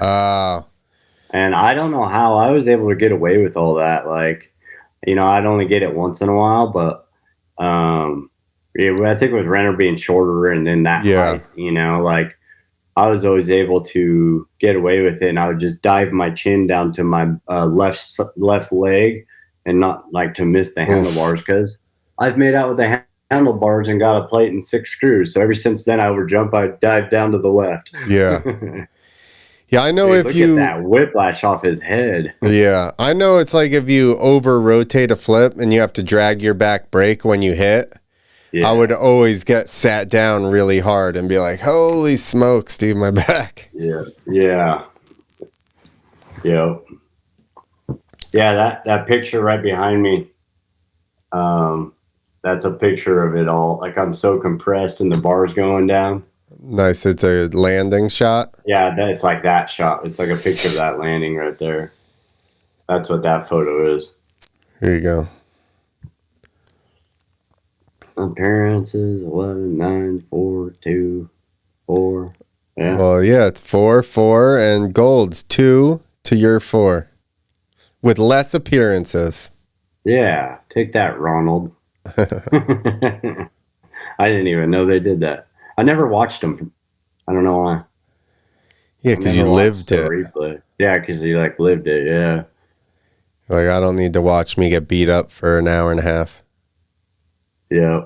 A: And I don't know how I was able to get away with all that. Like, I'd only get it once in a while, but I think with Renner being shorter and then that height, like I was always able to get away with it, and I would just dive my chin down to my left leg and not like to miss the handlebars, because I've made out with the handlebars and got a plate and 6 screws. So ever since then, I would dive down to the left.
B: Yeah. Yeah, I know.
A: Dude,
B: if you
A: look at that whiplash off his head.
B: Yeah, I know. It's like if you over rotate a flip and you have to drag your back brake when you hit. Yeah. I would always get sat down really hard and be like, holy smokes, dude, my back.
A: Yeah. Yeah. That picture right behind me, that's a picture of it all. Like, I'm so compressed and the bar's going down.
B: Nice. It's a landing shot.
A: Yeah, it's like that shot. It's like a picture of that landing right there. That's what that photo is.
B: Here you go.
A: Appearances 11, 9, 4, 2, 4. Yeah.
B: Well, yeah, it's 4, 4, and gold's 2 to your 4 with less appearances.
A: Yeah, take that, Ronald. I didn't even know they did that. I never watched them. I don't know why.
B: Yeah, because you lived it.
A: Replay. Yeah, because you lived it. Yeah.
B: Like, I don't need to watch me get beat up for an hour and a half.
A: Yeah.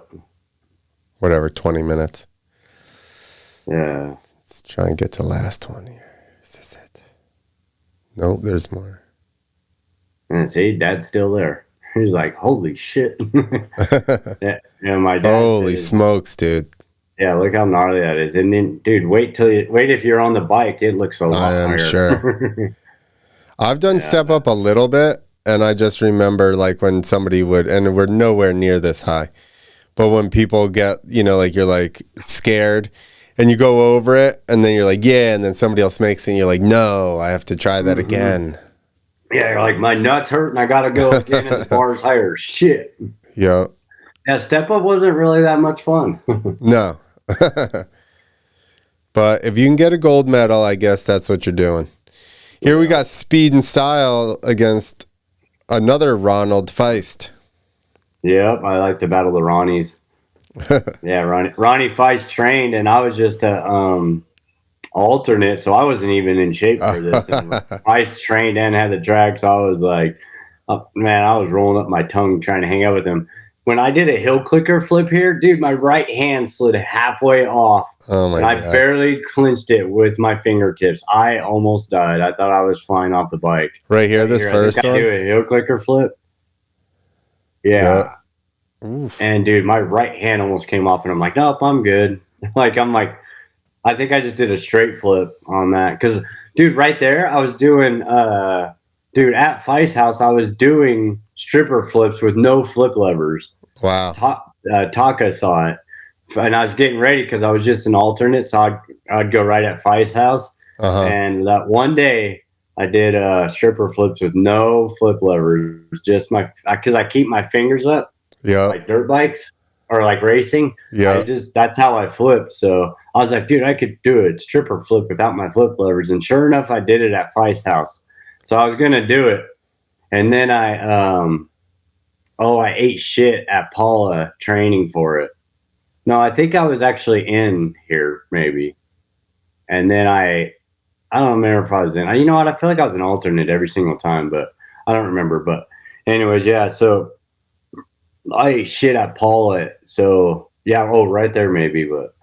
B: Whatever, 20 minutes.
A: Yeah.
B: Let's try and get to the last one here. Is this it? Nope, there's more.
A: And see, Dad's still there. He's like, holy shit. My dad
B: holy smokes, dude.
A: Yeah, look how gnarly that is. And then, dude, wait if you're on the bike. It looks a lot higher.
B: I'm sure. I've done step up a little bit, and I just remember like when somebody would, and we're nowhere near this high, but when people get, like you're like scared and you go over it and then you're like, yeah, and then somebody else makes it and you're like, no, I have to try that again.
A: Yeah, you're like, my nuts hurt and I got to go again and the bar's higher. Shit.
B: Yeah.
A: Yeah, step up wasn't really that much fun.
B: No. But if you can get a gold medal, I guess that's what you're doing. Here we got speed and style against another Ronald Feist.
A: Yep, I like to battle the Ronnies. Yeah, Ronnie Feist trained, and I was just a alternate, so I wasn't even in shape for this. Feist trained and had the drag, so I was like, man, I was rolling up my tongue trying to hang out with him. When I did a hill clicker flip here, dude, my right hand slid halfway off.
B: Oh my God.
A: I barely clinched it with my fingertips. I almost died. I thought I was flying off the bike.
B: Right here, this first one?
A: I do a hill clicker flip. Yeah. Oof. And, dude, my right hand almost came off, and I'm like, nope, I'm good. I think I just did a straight flip on that. Because, dude, right there, I was doing, at Feist House, I was doing stripper flips with no flip levers.
B: Wow.
A: Taka saw it, and I was getting ready because I was just an alternate, so I'd go right at Feist House. And that one day I did stripper flips with no flip levers, just because I keep my fingers up, like dirt bikes or like racing. Yeah, that's how I flip. So I was like, dude, I could do a stripper flip without my flip levers, and sure enough, I did it at Feist House. So I was gonna do it, and then I ate shit at Paula training for it. No, I think I was actually in here maybe. And then I don't remember if I was in. You know what? I feel like I was an alternate every single time, but I don't remember. But anyways, yeah, so I ate shit at Paula. So yeah, right there maybe, but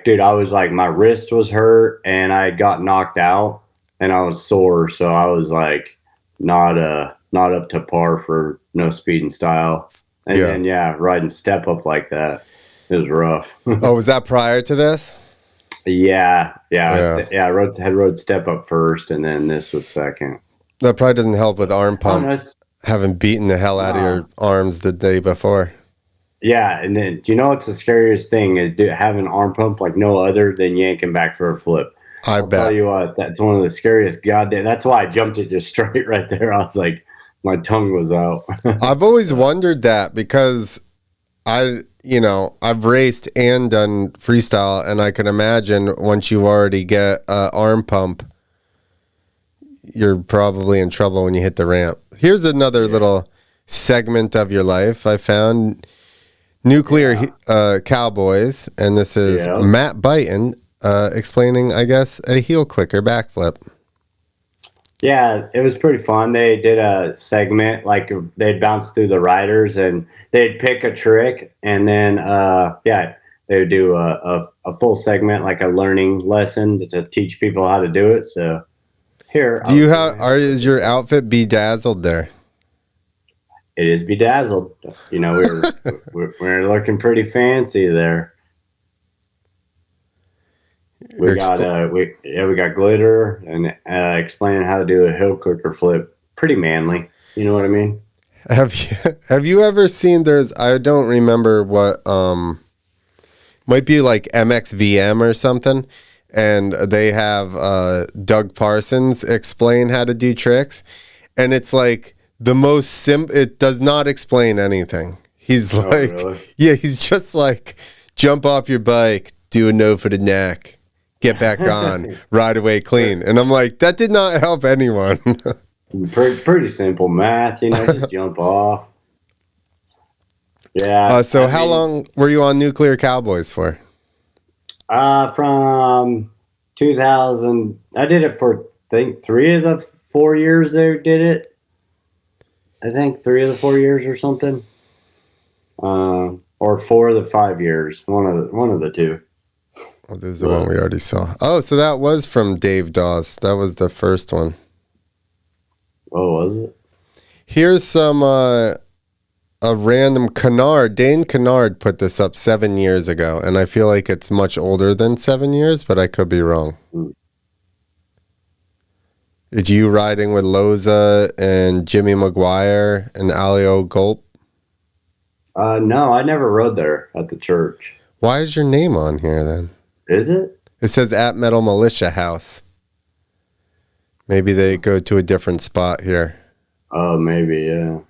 A: dude, I was like, my wrist was hurt and I got knocked out and I was sore, so I was like not up to par for no speed and style. And then, riding step up like that, it was rough.
B: Oh, was that prior to this?
A: Yeah. I rode step up first, and then this was second.
B: That probably doesn't help with arm
A: I don't
B: pump,
A: know, it's-
B: having beaten the hell out of your arms the day before.
A: yeah, and then do you know what's the scariest thing is having an arm pump like no other than yanking back for a flip.
B: I
A: I'll
B: bet.
A: tell you what, that's one of the scariest goddamn. That's why I jumped it just straight right there. I was like, my tongue was out.
B: I've always wondered that because I've raced and done freestyle, and I can imagine once you already get an arm pump, you're probably in trouble when you hit the ramp. Here's another little segment of your life I found. Nuclear Cowboys, and this is Matt Buyten explaining, I guess, a heel clicker backflip.
A: Yeah, it was pretty fun. They did a segment, like they'd bounce through the riders and they'd pick a trick, and then they would do a full segment, like a learning lesson to teach people how to do it. So here,
B: is your outfit bedazzled there?
A: It is bedazzled. You know, we're looking pretty fancy there. We got glitter and explaining how to do a hill clicker flip. Pretty manly. You know what I mean?
B: Have you ever seen? I don't remember what might be like MXVM or something, and they have Doug Parsons explain how to do tricks, and it's like the most it does not explain anything. He's like,
A: really?
B: Yeah, he's just like, jump off your bike, do a no for the neck, get back on, ride away clean. And I'm like, that did not help anyone.
A: Pretty simple math, just jump off. Yeah.
B: So how long were you on Nuclear Cowboys for?
A: From 2000, I did it for, I think, 3 of the 4 years they did it. I think 3 of the 4 years or something. Or 4 of the 5 years. One of the two.
B: Oh, this is the one we already saw. Oh, so that was from Dave Dawes. That was the first one.
A: Oh, was it?
B: Here's some a random Kennard. Dane Kennard put this up 7 years ago, and I feel like it's much older than 7 years, but I could be wrong. Is you riding with Loza and Jimmy McGuire and Alio Gulp?
A: No, I never rode there at the church.
B: Why is your name on here then?
A: Is it?
B: It says at Metal Militia House. Maybe they go to a different spot here.
A: Oh, maybe, yeah.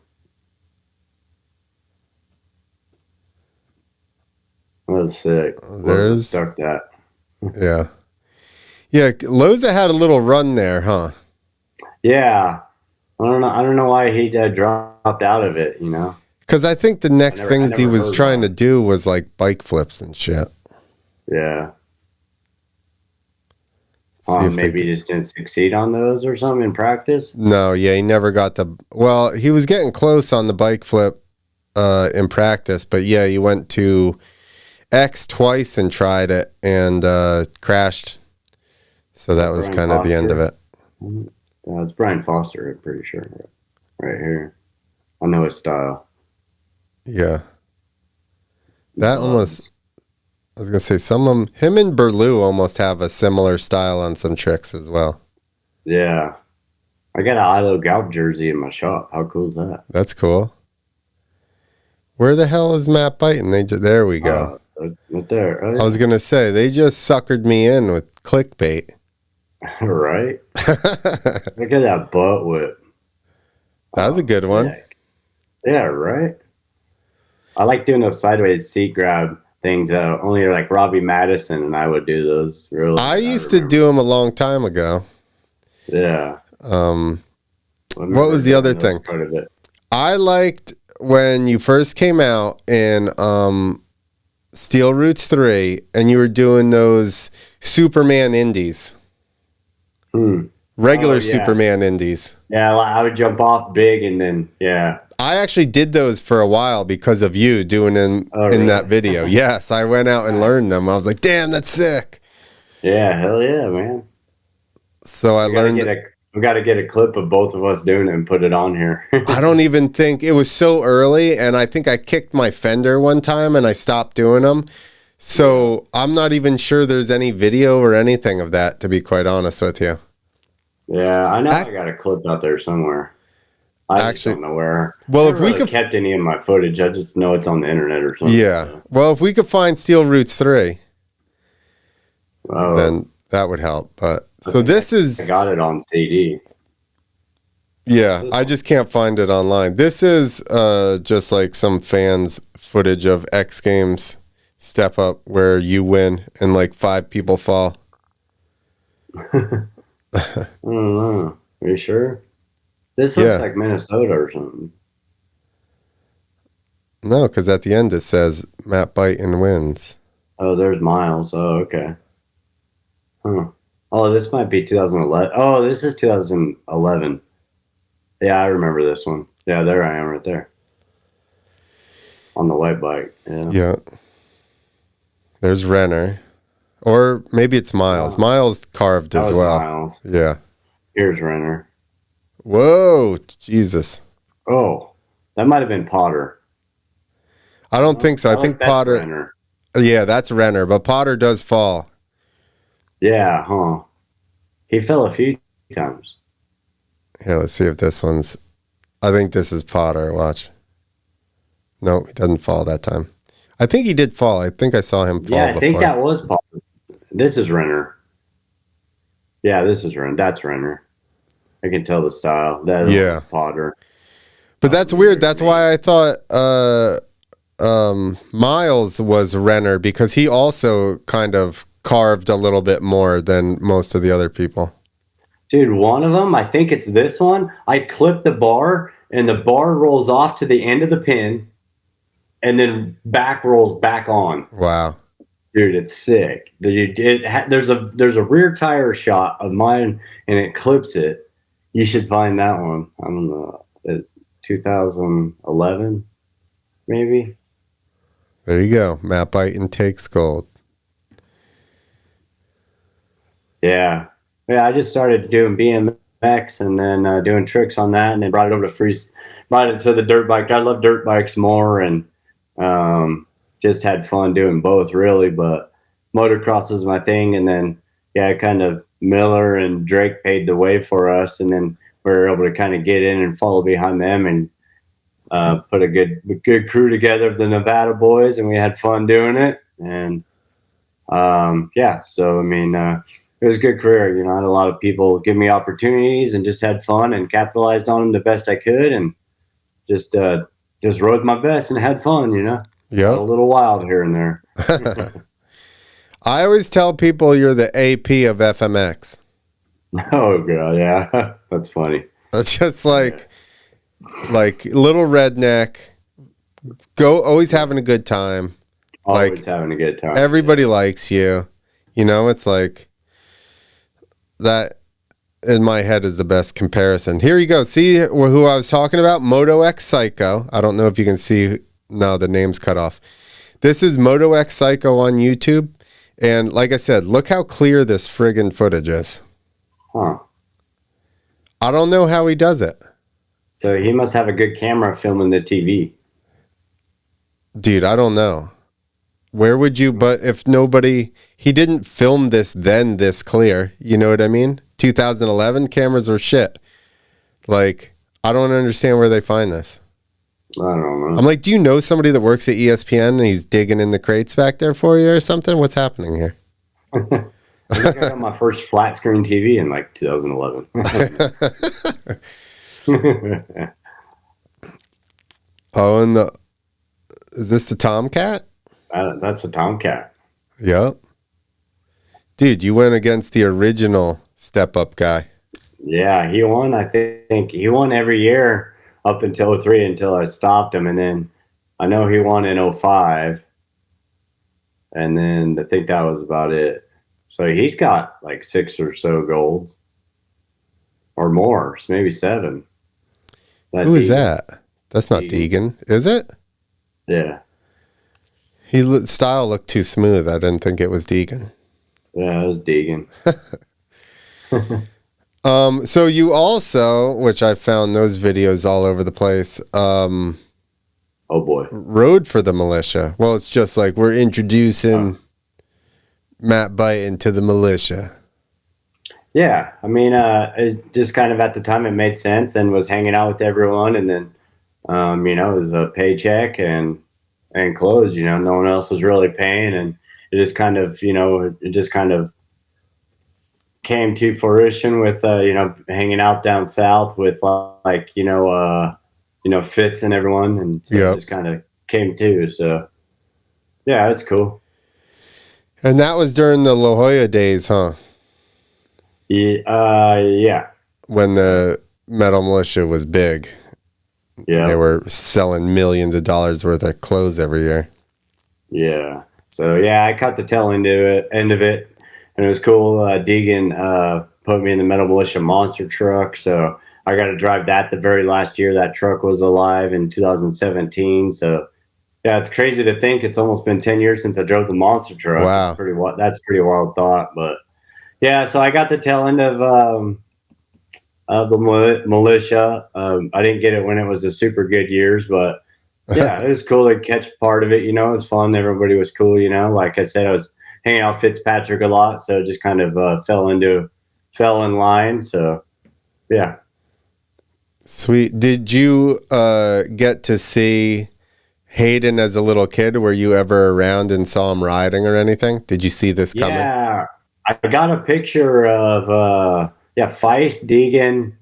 A: That was sick.
B: There's
A: stuck that.
B: Yeah. Yeah, Loza had a little run there, huh?
A: Yeah. I don't know why he dropped out of it,
B: Because I think the next things he was trying to do was like bike flips and shit.
A: Yeah. Maybe he just didn't succeed on those or something in practice.
B: No, yeah, he never got well, he was getting close on the bike flip in practice, but yeah, he went to X twice and tried it and crashed. So that was kind of the end of it.
A: It's Brian Foster, I'm pretty sure. Right here. I know his style.
B: Yeah. That almost, I was going to say, some of them, him and Berlou almost have a similar style on some tricks as well.
A: Yeah. I got an ILO Galp jersey in my shop. How cool is that?
B: That's cool. Where the hell is Matt Buyten? There we go.
A: Right there. Oh, yeah.
B: I was going to say, they just suckered me in with clickbait.
A: Right? Look at that butt whip.
B: That was a good one.
A: Yeah, right? I like doing those sideways seat grab things. Only like Robbie Madison and I would do those. Really,
B: I used to do them a long time ago.
A: Yeah.
B: What was the other thing?
A: Part of it.
B: I liked when you first came out in Steel Roots 3 and you were doing those Superman indies. Regular Superman indies.
A: Yeah, I would jump off big and then, yeah.
B: I actually did those for a while because of you doing them in that video. Yes, I went out and learned them. I was like, damn, that's sick.
A: Yeah, hell yeah, man.
B: So I learned.
A: We got to get a clip of both of us doing it and put it on here.
B: I don't even think it was so early, and I think I kicked my fender one time and I stopped doing them. So I'm not even sure there's any video or anything of that, to be quite honest with you.
A: Yeah, I know I got a clip out there somewhere. I just
B: Actually,
A: don't know where.
B: well,
A: I
B: if
A: never
B: we
A: really
B: could,
A: kept any of my footage. I just know it's on the internet or something.
B: yeah.
A: So.
B: Well, if we could find Steel Roots 3,
A: Oh,
B: then that would help. But
A: I
B: so
A: think
B: this
A: I
B: is,
A: got it on CD.
B: yeah,
A: This
B: I
A: one?
B: just can't find it online. This is just like some fans footage of X Games Step Up where you win and like 5 people fall.
A: I don't know. Are you sure? This looks
B: Yeah.
A: like Minnesota or something.
B: No, because at the end it says Matt Buyten wins.
A: Oh, there's Miles. Oh, okay. Huh. Oh, this might be 2011. Oh, this is 2011. Yeah, I remember this one. Yeah, there I am right there. On the white bike. Yeah.
B: Yeah. There's Renner. Or maybe it's Miles.
A: Oh,
B: Miles carved
A: that
B: as
A: was
B: well.
A: Miles.
B: Yeah.
A: Here's Renner.
B: Whoa, Jesus.
A: Oh, that might have been Potter.
B: I don't think so. I
A: like
B: think
A: that's
B: Potter.
A: Renner.
B: Yeah, that's Renner, but Potter does fall.
A: Yeah, huh. He fell a few times.
B: Here, let's see if this one's. I think this is Potter. Watch. No, he doesn't fall that time. I think he did fall. I think I saw him fall
A: Yeah, I
B: before.
A: think that was Potter. This is Renner. Yeah, this is Renner. That's Renner. I can tell the style. That
B: Yeah.
A: was Potter.
B: But that's weird. That's why I thought Miles was Renner because he also kind of carved a little bit more than most of the other people.
A: Dude, one of them, I think it's this one. I clip the bar, and the bar rolls off to the end of the pin, and then back rolls back on.
B: Wow.
A: Dude, it's sick. There's a rear tire shot of mine, and it clips it. You should find that one. I don't know. It's 2011, maybe.
B: There you go. Matt Buyten takes gold.
A: Yeah. Yeah, I just started doing BMX and then doing tricks on that, and then brought it over to brought it to the dirt bike. I love dirt bikes more, and just had fun doing both, really. But motocross was my thing, and then yeah, kind of Miller and Drake paved the way for us, and then we were able to kind of get in and follow behind them and put a good crew together of the Nevada boys, and we had fun doing it. And yeah, so I mean. It was a good career. You know, I had a lot of people give me opportunities and just had fun and capitalized on them the best I could, and just rode my best and had fun. You know,
B: Yep.
A: a little wild here and there.
B: I always tell people you're the AP of FMX.
A: Oh, girl, yeah, that's funny.
B: It's just like little redneck, always having a good time.
A: Always having a good time.
B: Everybody likes you. You know, it's like that in my head is the best comparison. Here you go. See who I was talking about? Moto X Psycho. I don't know if you can see. No, the name's cut off. This is Moto X Psycho on YouTube. And like I said, look how clear this friggin' footage is.
A: Huh.
B: I don't know how he does it.
A: So he must have a good camera filming the TV.
B: Dude, I don't know. Where would you, but if nobody, he didn't film this then this clear. You know what I mean? 2011 cameras are shit. Like, I don't understand where they find this.
A: I don't know.
B: I'm like, do you know somebody that works at ESPN and he's digging in the crates back there for you or something? What's happening here?
A: I think I got my first flat screen TV in like 2011.
B: Oh, and is this the Tomcat?
A: That's a Tomcat.
B: Yep. Dude, you went against the original Step Up guy.
A: Yeah, he won. I think he won every year up until 03 until I stopped him, and then I know he won in 05, and then I think that was about it. So he's got like 6 or so golds or more, so maybe 7.
B: Who is that? That's not Deegan, is it?
A: Yeah.
B: Style looked too smooth. I didn't think it was Deegan.
A: Yeah, it was Deegan.
B: So you also, which I found those videos all over the place,
A: oh boy,
B: rode for the militia. Well, it's just like we're introducing Matt Buyten to the militia.
A: Yeah, I mean, it's just kind of at the time it made sense and was hanging out with everyone, and then it was a paycheck and clothes. No one else was really paying, and it just kind of came to fruition with hanging out down south with Fitz and everyone, and so it
B: Yep.
A: just kind of came to. So yeah, it's cool.
B: And that was during the La Jolla days, huh?
A: Yeah.
B: When the Metal Militia was big.
A: Yeah.
B: They were selling millions of dollars worth of clothes every year.
A: Yeah. So yeah, I caught the tail end of it, and it was cool. Deegan put me in the Metal Militia monster truck, so I got to drive that the very last year that truck was alive in 2017. So yeah, it's crazy to think it's almost been 10 years since I drove the monster truck.
B: Wow.
A: That's pretty wild thought, but yeah. So I got the tail end of the militia. I didn't get it when it was the super good years, but yeah, it was cool to catch part of it. It was fun. Everybody was cool. Like I said, I was hanging out with Fitzpatrick a lot, so it just kind of fell in line. So yeah.
B: Sweet. Did you get to see Hayden as a little kid? Were you ever around and saw him riding or anything? Did you see this coming?
A: Yeah, I got a picture of Feist, Deegan,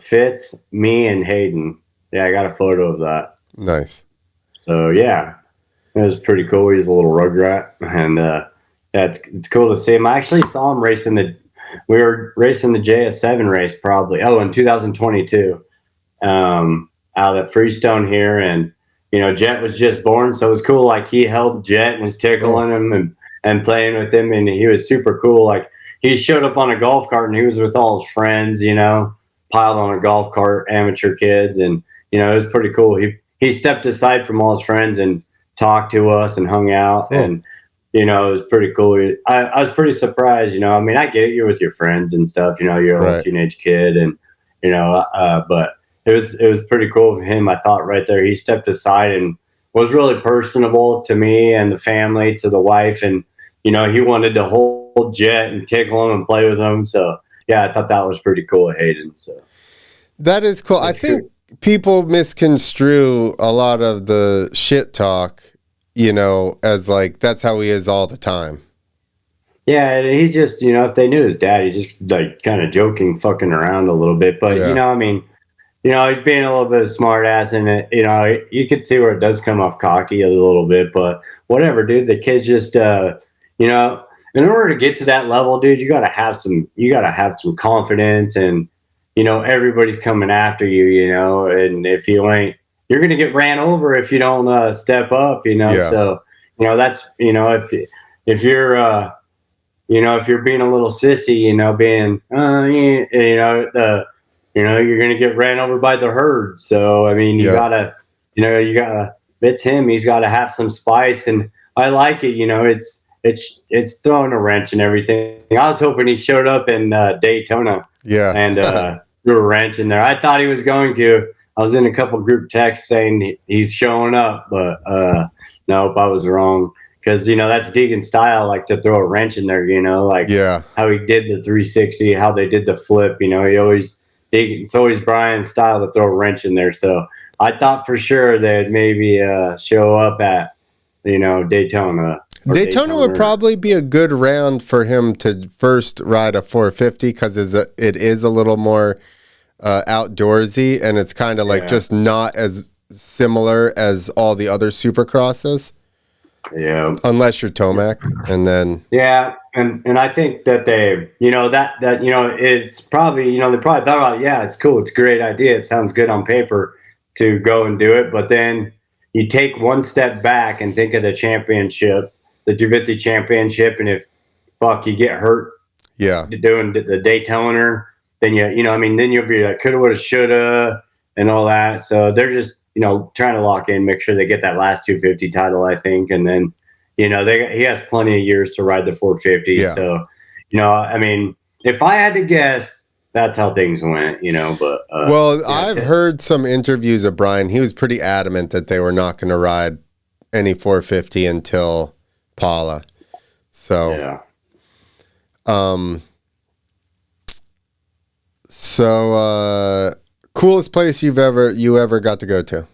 A: Fitz, me, and Hayden. Yeah, I got a photo of that.
B: Nice.
A: So yeah, it was pretty cool. He's a little rugrat, and yeah, it's cool to see him. I actually saw him we were racing the JS7 race probably. Oh, in 2022, out at Freestone here, and Jet was just born, so it was cool. Like he held Jet and was tickling him and playing with him, and he was super cool. Like he showed up on a golf cart and he was with all his friends, piled on a golf cart, amateur kids, and it was pretty cool. He stepped aside from all his friends and talked to us and hung out, and it was pretty cool. I was pretty surprised. I mean, I get it, you're with your friends and stuff. You're a little teenage kid, and but it was pretty cool of him. I thought right there, he stepped aside and was really personable to me and the family, to the wife, and he wanted to hold Jet and tickle him and play with him. So yeah, I thought that was pretty cool of Hayden. So
B: that is cool. I think people misconstrue a lot of the shit talk, as like that's how he is all the time.
A: Yeah, he's just, if they knew his dad, he's just like kind of joking, fucking around a little bit. But I mean, he's being a little bit of a smart ass, and you could see where it does come off cocky a little bit. But whatever, dude. The kid's just, in order to get to that level, dude, you gotta have some confidence, and everybody's coming after you, and if you ain't, you're gonna get ran over if you don't step up, So that's if you're if you're being a little sissy, being you're gonna get ran over by the herd. So I mean, you gotta it's him. He's got to have some spice, and I like it. It's throwing a wrench and everything. I was hoping he showed up in Daytona.
B: Yeah.
A: And threw a wrench in there. I thought he was going to. I was in a couple group texts saying he's showing up, but nope, I was wrong. Because that's Deegan's style, like to throw a wrench in there. How he did the 360, how they did the flip. It's always Brian's style to throw a wrench in there. So I thought for sure they'd maybe show up at Daytona.
B: Daytona would probably be a good round for him to first ride a 450 because it is a little more outdoorsy, and it's kind of like just not as similar as all the other supercrosses.
A: Yeah.
B: Unless you're Tomac, and then
A: and I think that they it's probably they probably thought about it's cool, it's a great idea, it sounds good on paper to go and do it, but then you take one step back and think of the championship, the 250 championship, and if you get hurt doing the Daytona, then then you'll be like coulda, woulda, shoulda, and all that. So they're just trying to lock in, make sure they get that last 250 title, I think, and then he has plenty of years to ride the 450. So I mean, if I had to guess, that's how things went, but
B: I've heard some interviews of Brian. He was pretty adamant that they were not going to ride any 450 until Paula. So So, coolest place you ever got to go to?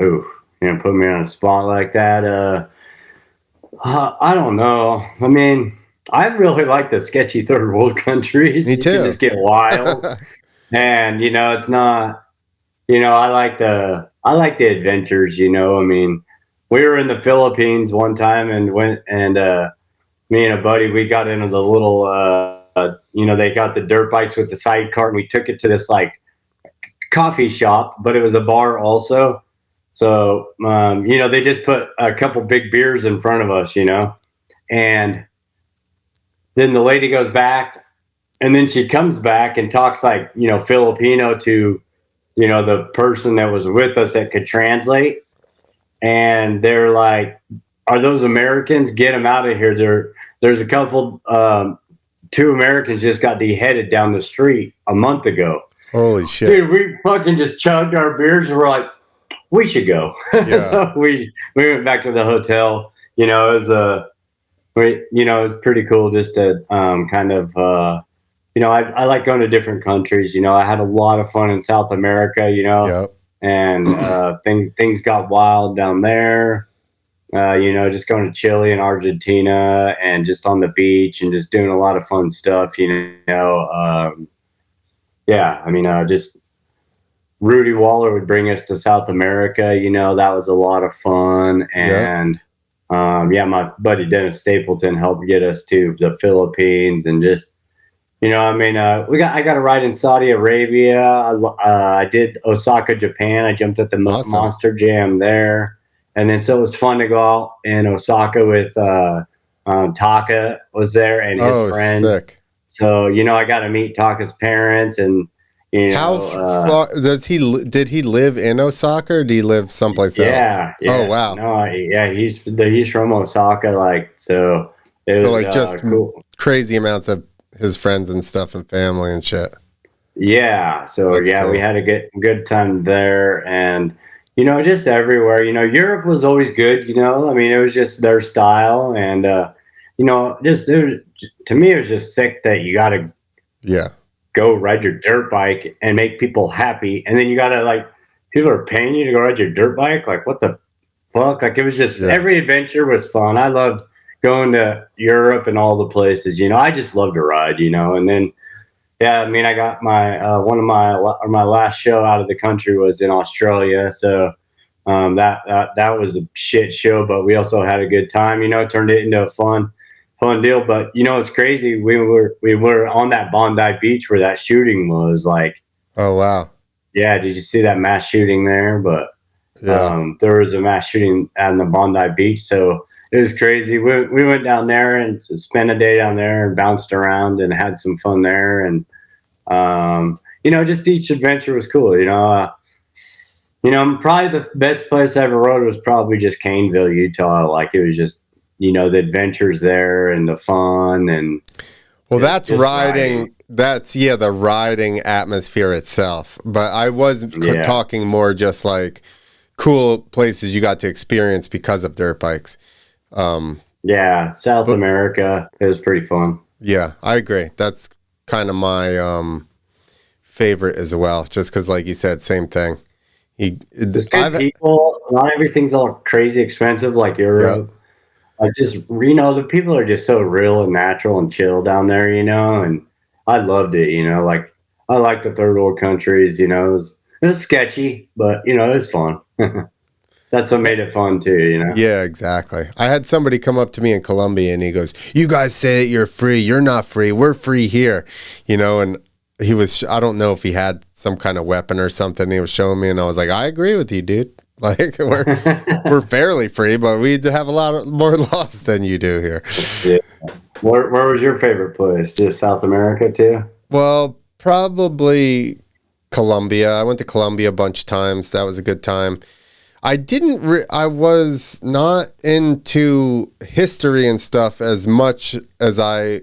A: Ooh, put me on a spot like that. I don't know. I mean, I really like the sketchy third world countries.
B: Me too.
A: You can just get wild, and it's not. I like the adventures. I mean, we were in the Philippines one time and went and me and a buddy, we got into the little they got the dirt bikes with the sidecar, and we took it to this like coffee shop, but it was a bar also. So they just put a couple big beers in front of us, and then the lady goes back, and then she comes back and talks like Filipino to the person that was with us that could translate, and they're like, "Are those Americans? Get them out of here!" There's a couple. 2 Americans just got beheaded down the street a month ago.
B: Holy shit!
A: Dude, we fucking just chugged our beers, and we're like, we should go.
B: Yeah.
A: So we went back to the hotel. It was it was pretty cool just to kind of I like going to different countries. I had a lot of fun in South America.
B: Yep.
A: And things got wild down there. Just going to Chile and Argentina and just on the beach and just doing a lot of fun stuff. Yeah, I mean, just Rudy Waller would bring us to South America. That was a lot of fun. And my buddy Dennis Stapleton helped get us to the Philippines and just, I mean, I got a ride in Saudi Arabia. I did Osaka, Japan. I jumped at the
B: Awesome.
A: Monster Jam there. And then so it was fun to go out in Osaka with Taka was there and his friends.
B: Sick.
A: So, I got to meet Taka's parents and,
B: How far did he live in Osaka or did he live someplace else?
A: Yeah.
B: Oh, wow.
A: No, he's from Osaka. Like, so it was
B: like just
A: cool.
B: Crazy amounts of his friends and stuff and family and shit.
A: Yeah. So
B: That's cool.
A: We had a good time there and, just everywhere, Europe was always good, I mean, it was just their style and, to me, it was just sick that you got to go ride your dirt bike and make people happy. And then you got to like, people are paying you to go ride your dirt bike. Like, what the fuck? Like, it was just, every adventure was fun. I loved going to Europe and all the places, I just love to ride, and then, I mean, I got my, my last show out of the country was in Australia. So, that was a shit show, but we also had a good time, turned it into a fun deal. But, it's crazy. We were on that Bondi Beach where that shooting was like,
B: oh, wow.
A: Yeah. Did you see that mass shooting there? But, there was a mass shooting on the Bondi Beach. So, it was crazy. We went down there and spent a day down there and bounced around and had some fun there. And, just each adventure was cool. Probably the best place I ever rode was probably just Caneville, Utah. Like it was just, the adventures there and the fun and.
B: Well, that's riding. That's the riding atmosphere itself. But I was talking more just like cool places you got to experience because of dirt bikes.
A: South America, it was pretty fun. Yeah,
B: I agree. That's kind of my favorite as well, just because, like you said, same thing.
A: People, not everything's all crazy expensive like Europe. Just the people are just so real and natural and chill down there, and I loved it. Like I like the third world countries. It was sketchy, but it was fun. That's what made it fun too,
B: Yeah, exactly. I had somebody come up to me in Colombia and he goes, "You guys say that you're free. You're not free. We're free here." And he was, I don't know if he had some kind of weapon or something he was showing me, and I was like, I agree with you, dude. Like we're fairly free, but we have a lot more laws than you do here.
A: Yeah. Where was your favorite place? Just South America too?
B: Well, probably Colombia. I went to Colombia a bunch of times. That was a good time. I was not into history and stuff as much as I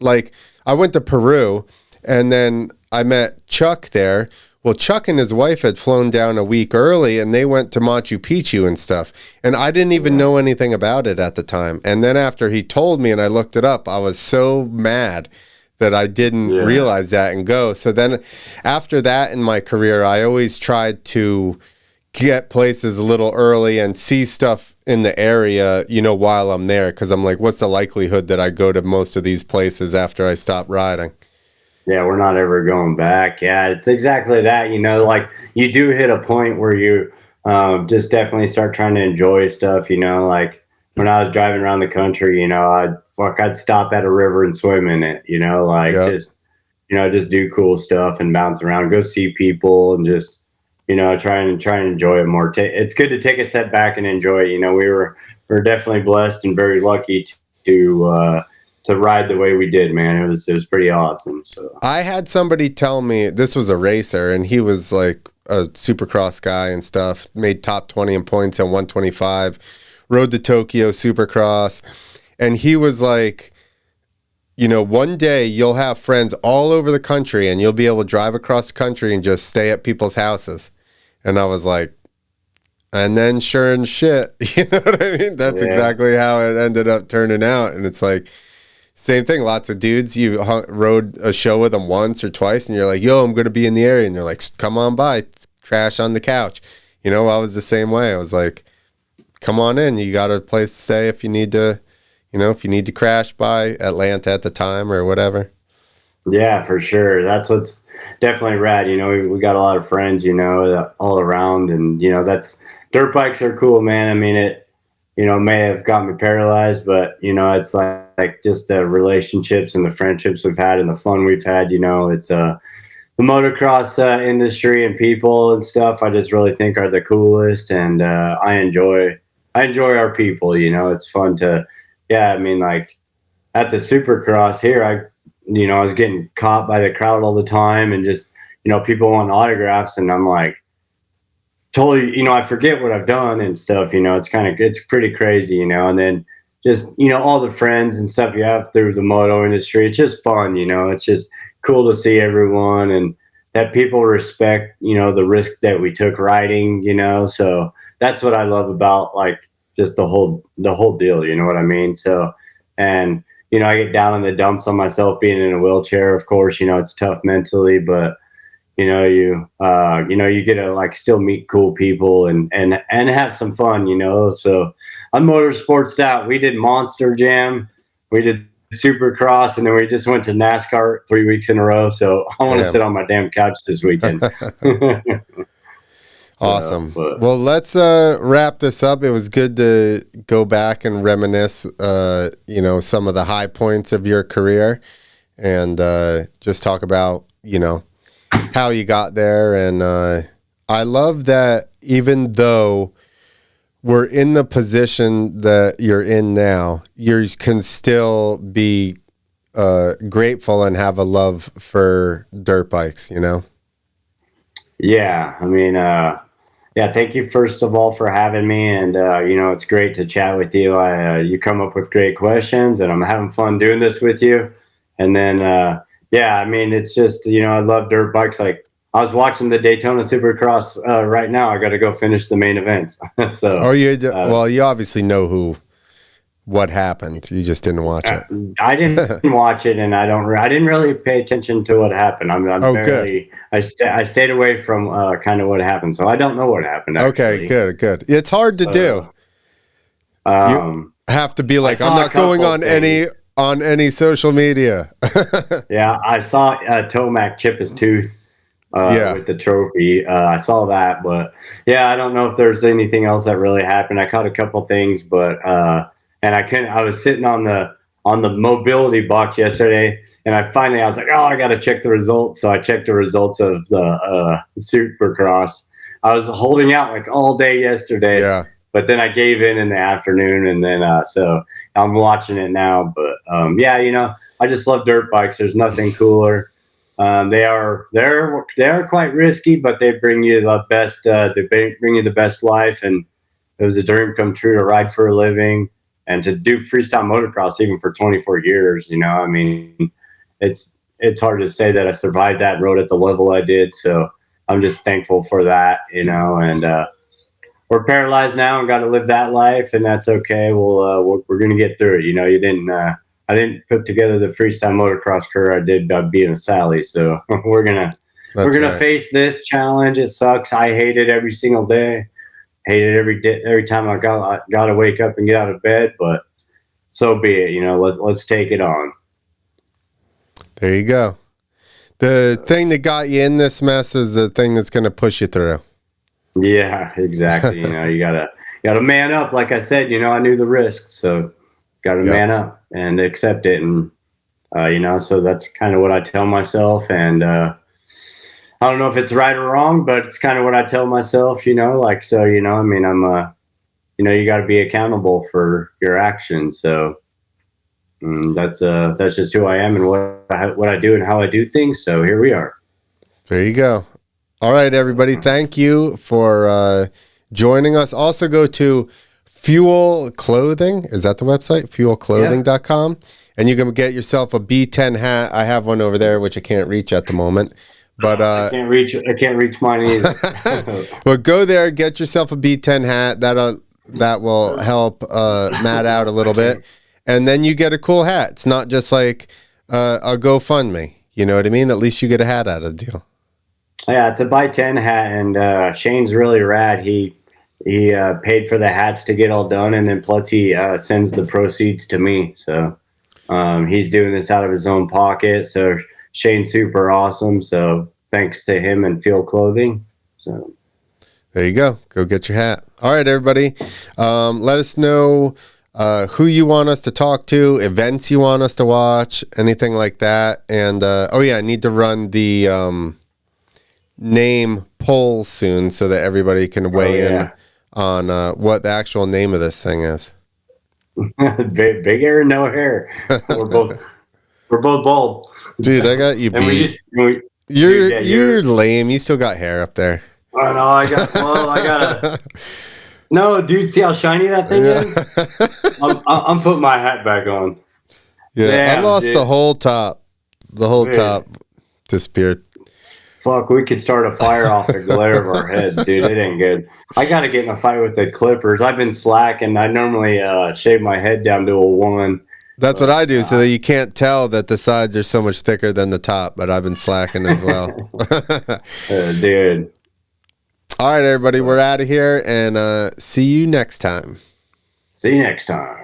B: went to Peru and then I met Chuck there. Well, Chuck and his wife had flown down a week early and they went to Machu Picchu and stuff. And I didn't even know anything about it at the time. And then after he told me and I looked it up, I was so mad that I didn't realize that and go. So then after that in my career, I always tried to get places a little early and see stuff in the area, you know, while I'm there. Cause I'm like, what's the likelihood that I go to most of these places after I stop riding?
A: Yeah, we're not ever going back. Yeah, it's exactly that. You know, like you do hit a point where you just definitely start trying to enjoy stuff. You know, like when I was driving around the country, you know, I'd stop at a river and swim in it. You know, like just just do cool stuff and bounce around, go see people, and just try and enjoy it more. It's good to take a step back and enjoy it. You know, we're definitely blessed and very lucky to ride the way we did, man. It was pretty awesome. So
B: I had somebody tell me, this was a racer, and he was like a supercross guy and stuff, made top 20 in points at 125, rode the Tokyo Supercross, and he was like, you know, one day you'll have friends all over the country and you'll be able to drive across the country and just stay at people's houses. And I was like, and then sure and shit, you know what I mean? That's exactly how it ended up turning out. And it's like, same thing. Lots of dudes, you rode a show with them once or twice, and you're like, yo, I'm going to be in the area. And they're like, come on by, crash on the couch. You know, I was the same way. I was like, come on in. You got a place to stay if you need to, if you need to crash by Atlanta at the time or whatever.
A: Yeah, for sure. That's what's definitely rad. You know, we got a lot of friends, all around, and, that's dirt bikes are cool, man. I mean, it, may have got me paralyzed, but, it's like just the relationships and the friendships we've had and the fun we've had, it's the motocross industry and people and stuff I just really think are the coolest. And I enjoy our people, it's fun to, I mean, like at the Supercross here, I was getting caught by the crowd all the time and just, people want autographs, and I'm like, totally, I forget what I've done and stuff, it's pretty crazy, and then just, all the friends and stuff you have through the moto industry, it's just fun, it's just cool to see everyone and that people respect, the risk that we took riding, so that's what I love about like just the whole deal, you know what I mean? So, and, I get down in the dumps on myself being in a wheelchair, of course, it's tough mentally, but you get to like still meet cool people and have some fun, so on Motorsports Stout, we did Monster Jam, we did Supercross, and then we just went to NASCAR 3 weeks in a row. So I want to sit on my damn couch this weekend.
B: Awesome. Well, let's wrap this up. It was good to go back and reminisce, some of the high points of your career and just talk about, how you got there. And I love that even though we're in the position that you're in now, you can still be grateful and have a love for dirt bikes,
A: Yeah, I mean, thank you first of all for having me, and it's great to chat with you. You come up with great questions, and I'm having fun doing this with you. And then, I mean, it's just I love dirt bikes. Like I was watching the Daytona Supercross right now. I got to go finish the main events. So,
B: well, you obviously know what happened. You just didn't watch it.
A: I didn't watch it, and I didn't really pay attention to what happened.
B: Good.
A: I stayed away from kind of what happened, so I don't know what happened. Actually.
B: Okay, good. It's hard to do. You have to be like, I'm not going on any social media.
A: Yeah, I saw Tomac chip his tooth with the trophy. I saw that, but I don't know if there's anything else that really happened. I caught a couple things, but and I was sitting on the mobility box yesterday, and I was like, oh, I got to check the results. So I checked the results of the Supercross. I was holding out like all day yesterday.
B: Yeah.
A: But then I gave in the afternoon, and then so I'm watching it now. But I just love dirt bikes. There's nothing cooler. They're quite risky, but they bring you the best. They bring you the best life, and it was a dream come true to ride for a living and to do freestyle motocross even for 24 years. I mean, it's hard to say that I survived that, rode at the level I did. So I'm just thankful for that, and. We're paralyzed now and got to live that life, and that's okay. We're going to get through it. You didn't I didn't put together the freestyle motocross career I did by being a Sally. So we're gonna face this challenge. It sucks. I hate it every single day. Hate it every day. Every time I got to wake up and get out of bed. But so be it. Let's take it on.
B: There you go. The thing that got you in this mess is the thing that's going to push you through.
A: Yeah, exactly. You gotta man up. Like I said, I knew the risk, so gotta man up and accept it. And so that's kind of what I tell myself. And I don't know if it's right or wrong, but it's kind of what I tell myself. I'm you got to be accountable for your actions. So that's just who I am and what I do and how I do things. So here we are.
B: There you go. All right, everybody. Thank you for joining us. Also go to Fuel Clothing. Is that the website? Fuelclothing.com. Yeah. And you can get yourself a B10 hat. I have one over there, which I can't reach at the moment. But
A: I can't reach mine either.
B: Well, go there, get yourself a B10 hat. That will help Matt out a little bit. And then you get a cool hat. It's not just like a GoFundMe. You know what I mean? At least you get a hat out of the deal.
A: Yeah, it's a Buyten hat, and Shane's really rad. He paid for the hats to get all done, and then plus he sends the proceeds to me. So he's doing this out of his own pocket. So Shane's super awesome. So thanks to him and Fuel Clothing. So
B: there you go. Go get your hat. All right, everybody. Let us know who you want us to talk to, events you want us to watch, anything like that. And I need to run the name poll soon so that everybody can weigh in on what the actual name of this thing is.
A: big hair, no hair. We're both bald.
B: Dude, I got you beat. You're lame. You still got hair up there.
A: I know. I got. No, dude. See how shiny that thing is? I'm putting my hat back on.
B: Yeah, damn, I lost the whole top. The whole top disappeared.
A: Fuck, we could start a fire off the glare of our heads, dude. It ain't good. I got to get in a fight with the clippers. I've been slacking. I normally shave my head down to a 1.
B: That's what I do, so that you can't tell that the sides are so much thicker than the top, but I've been slacking as well.
A: Dude.
B: All right, everybody, we're out of here, and see you next time.
A: See you next time.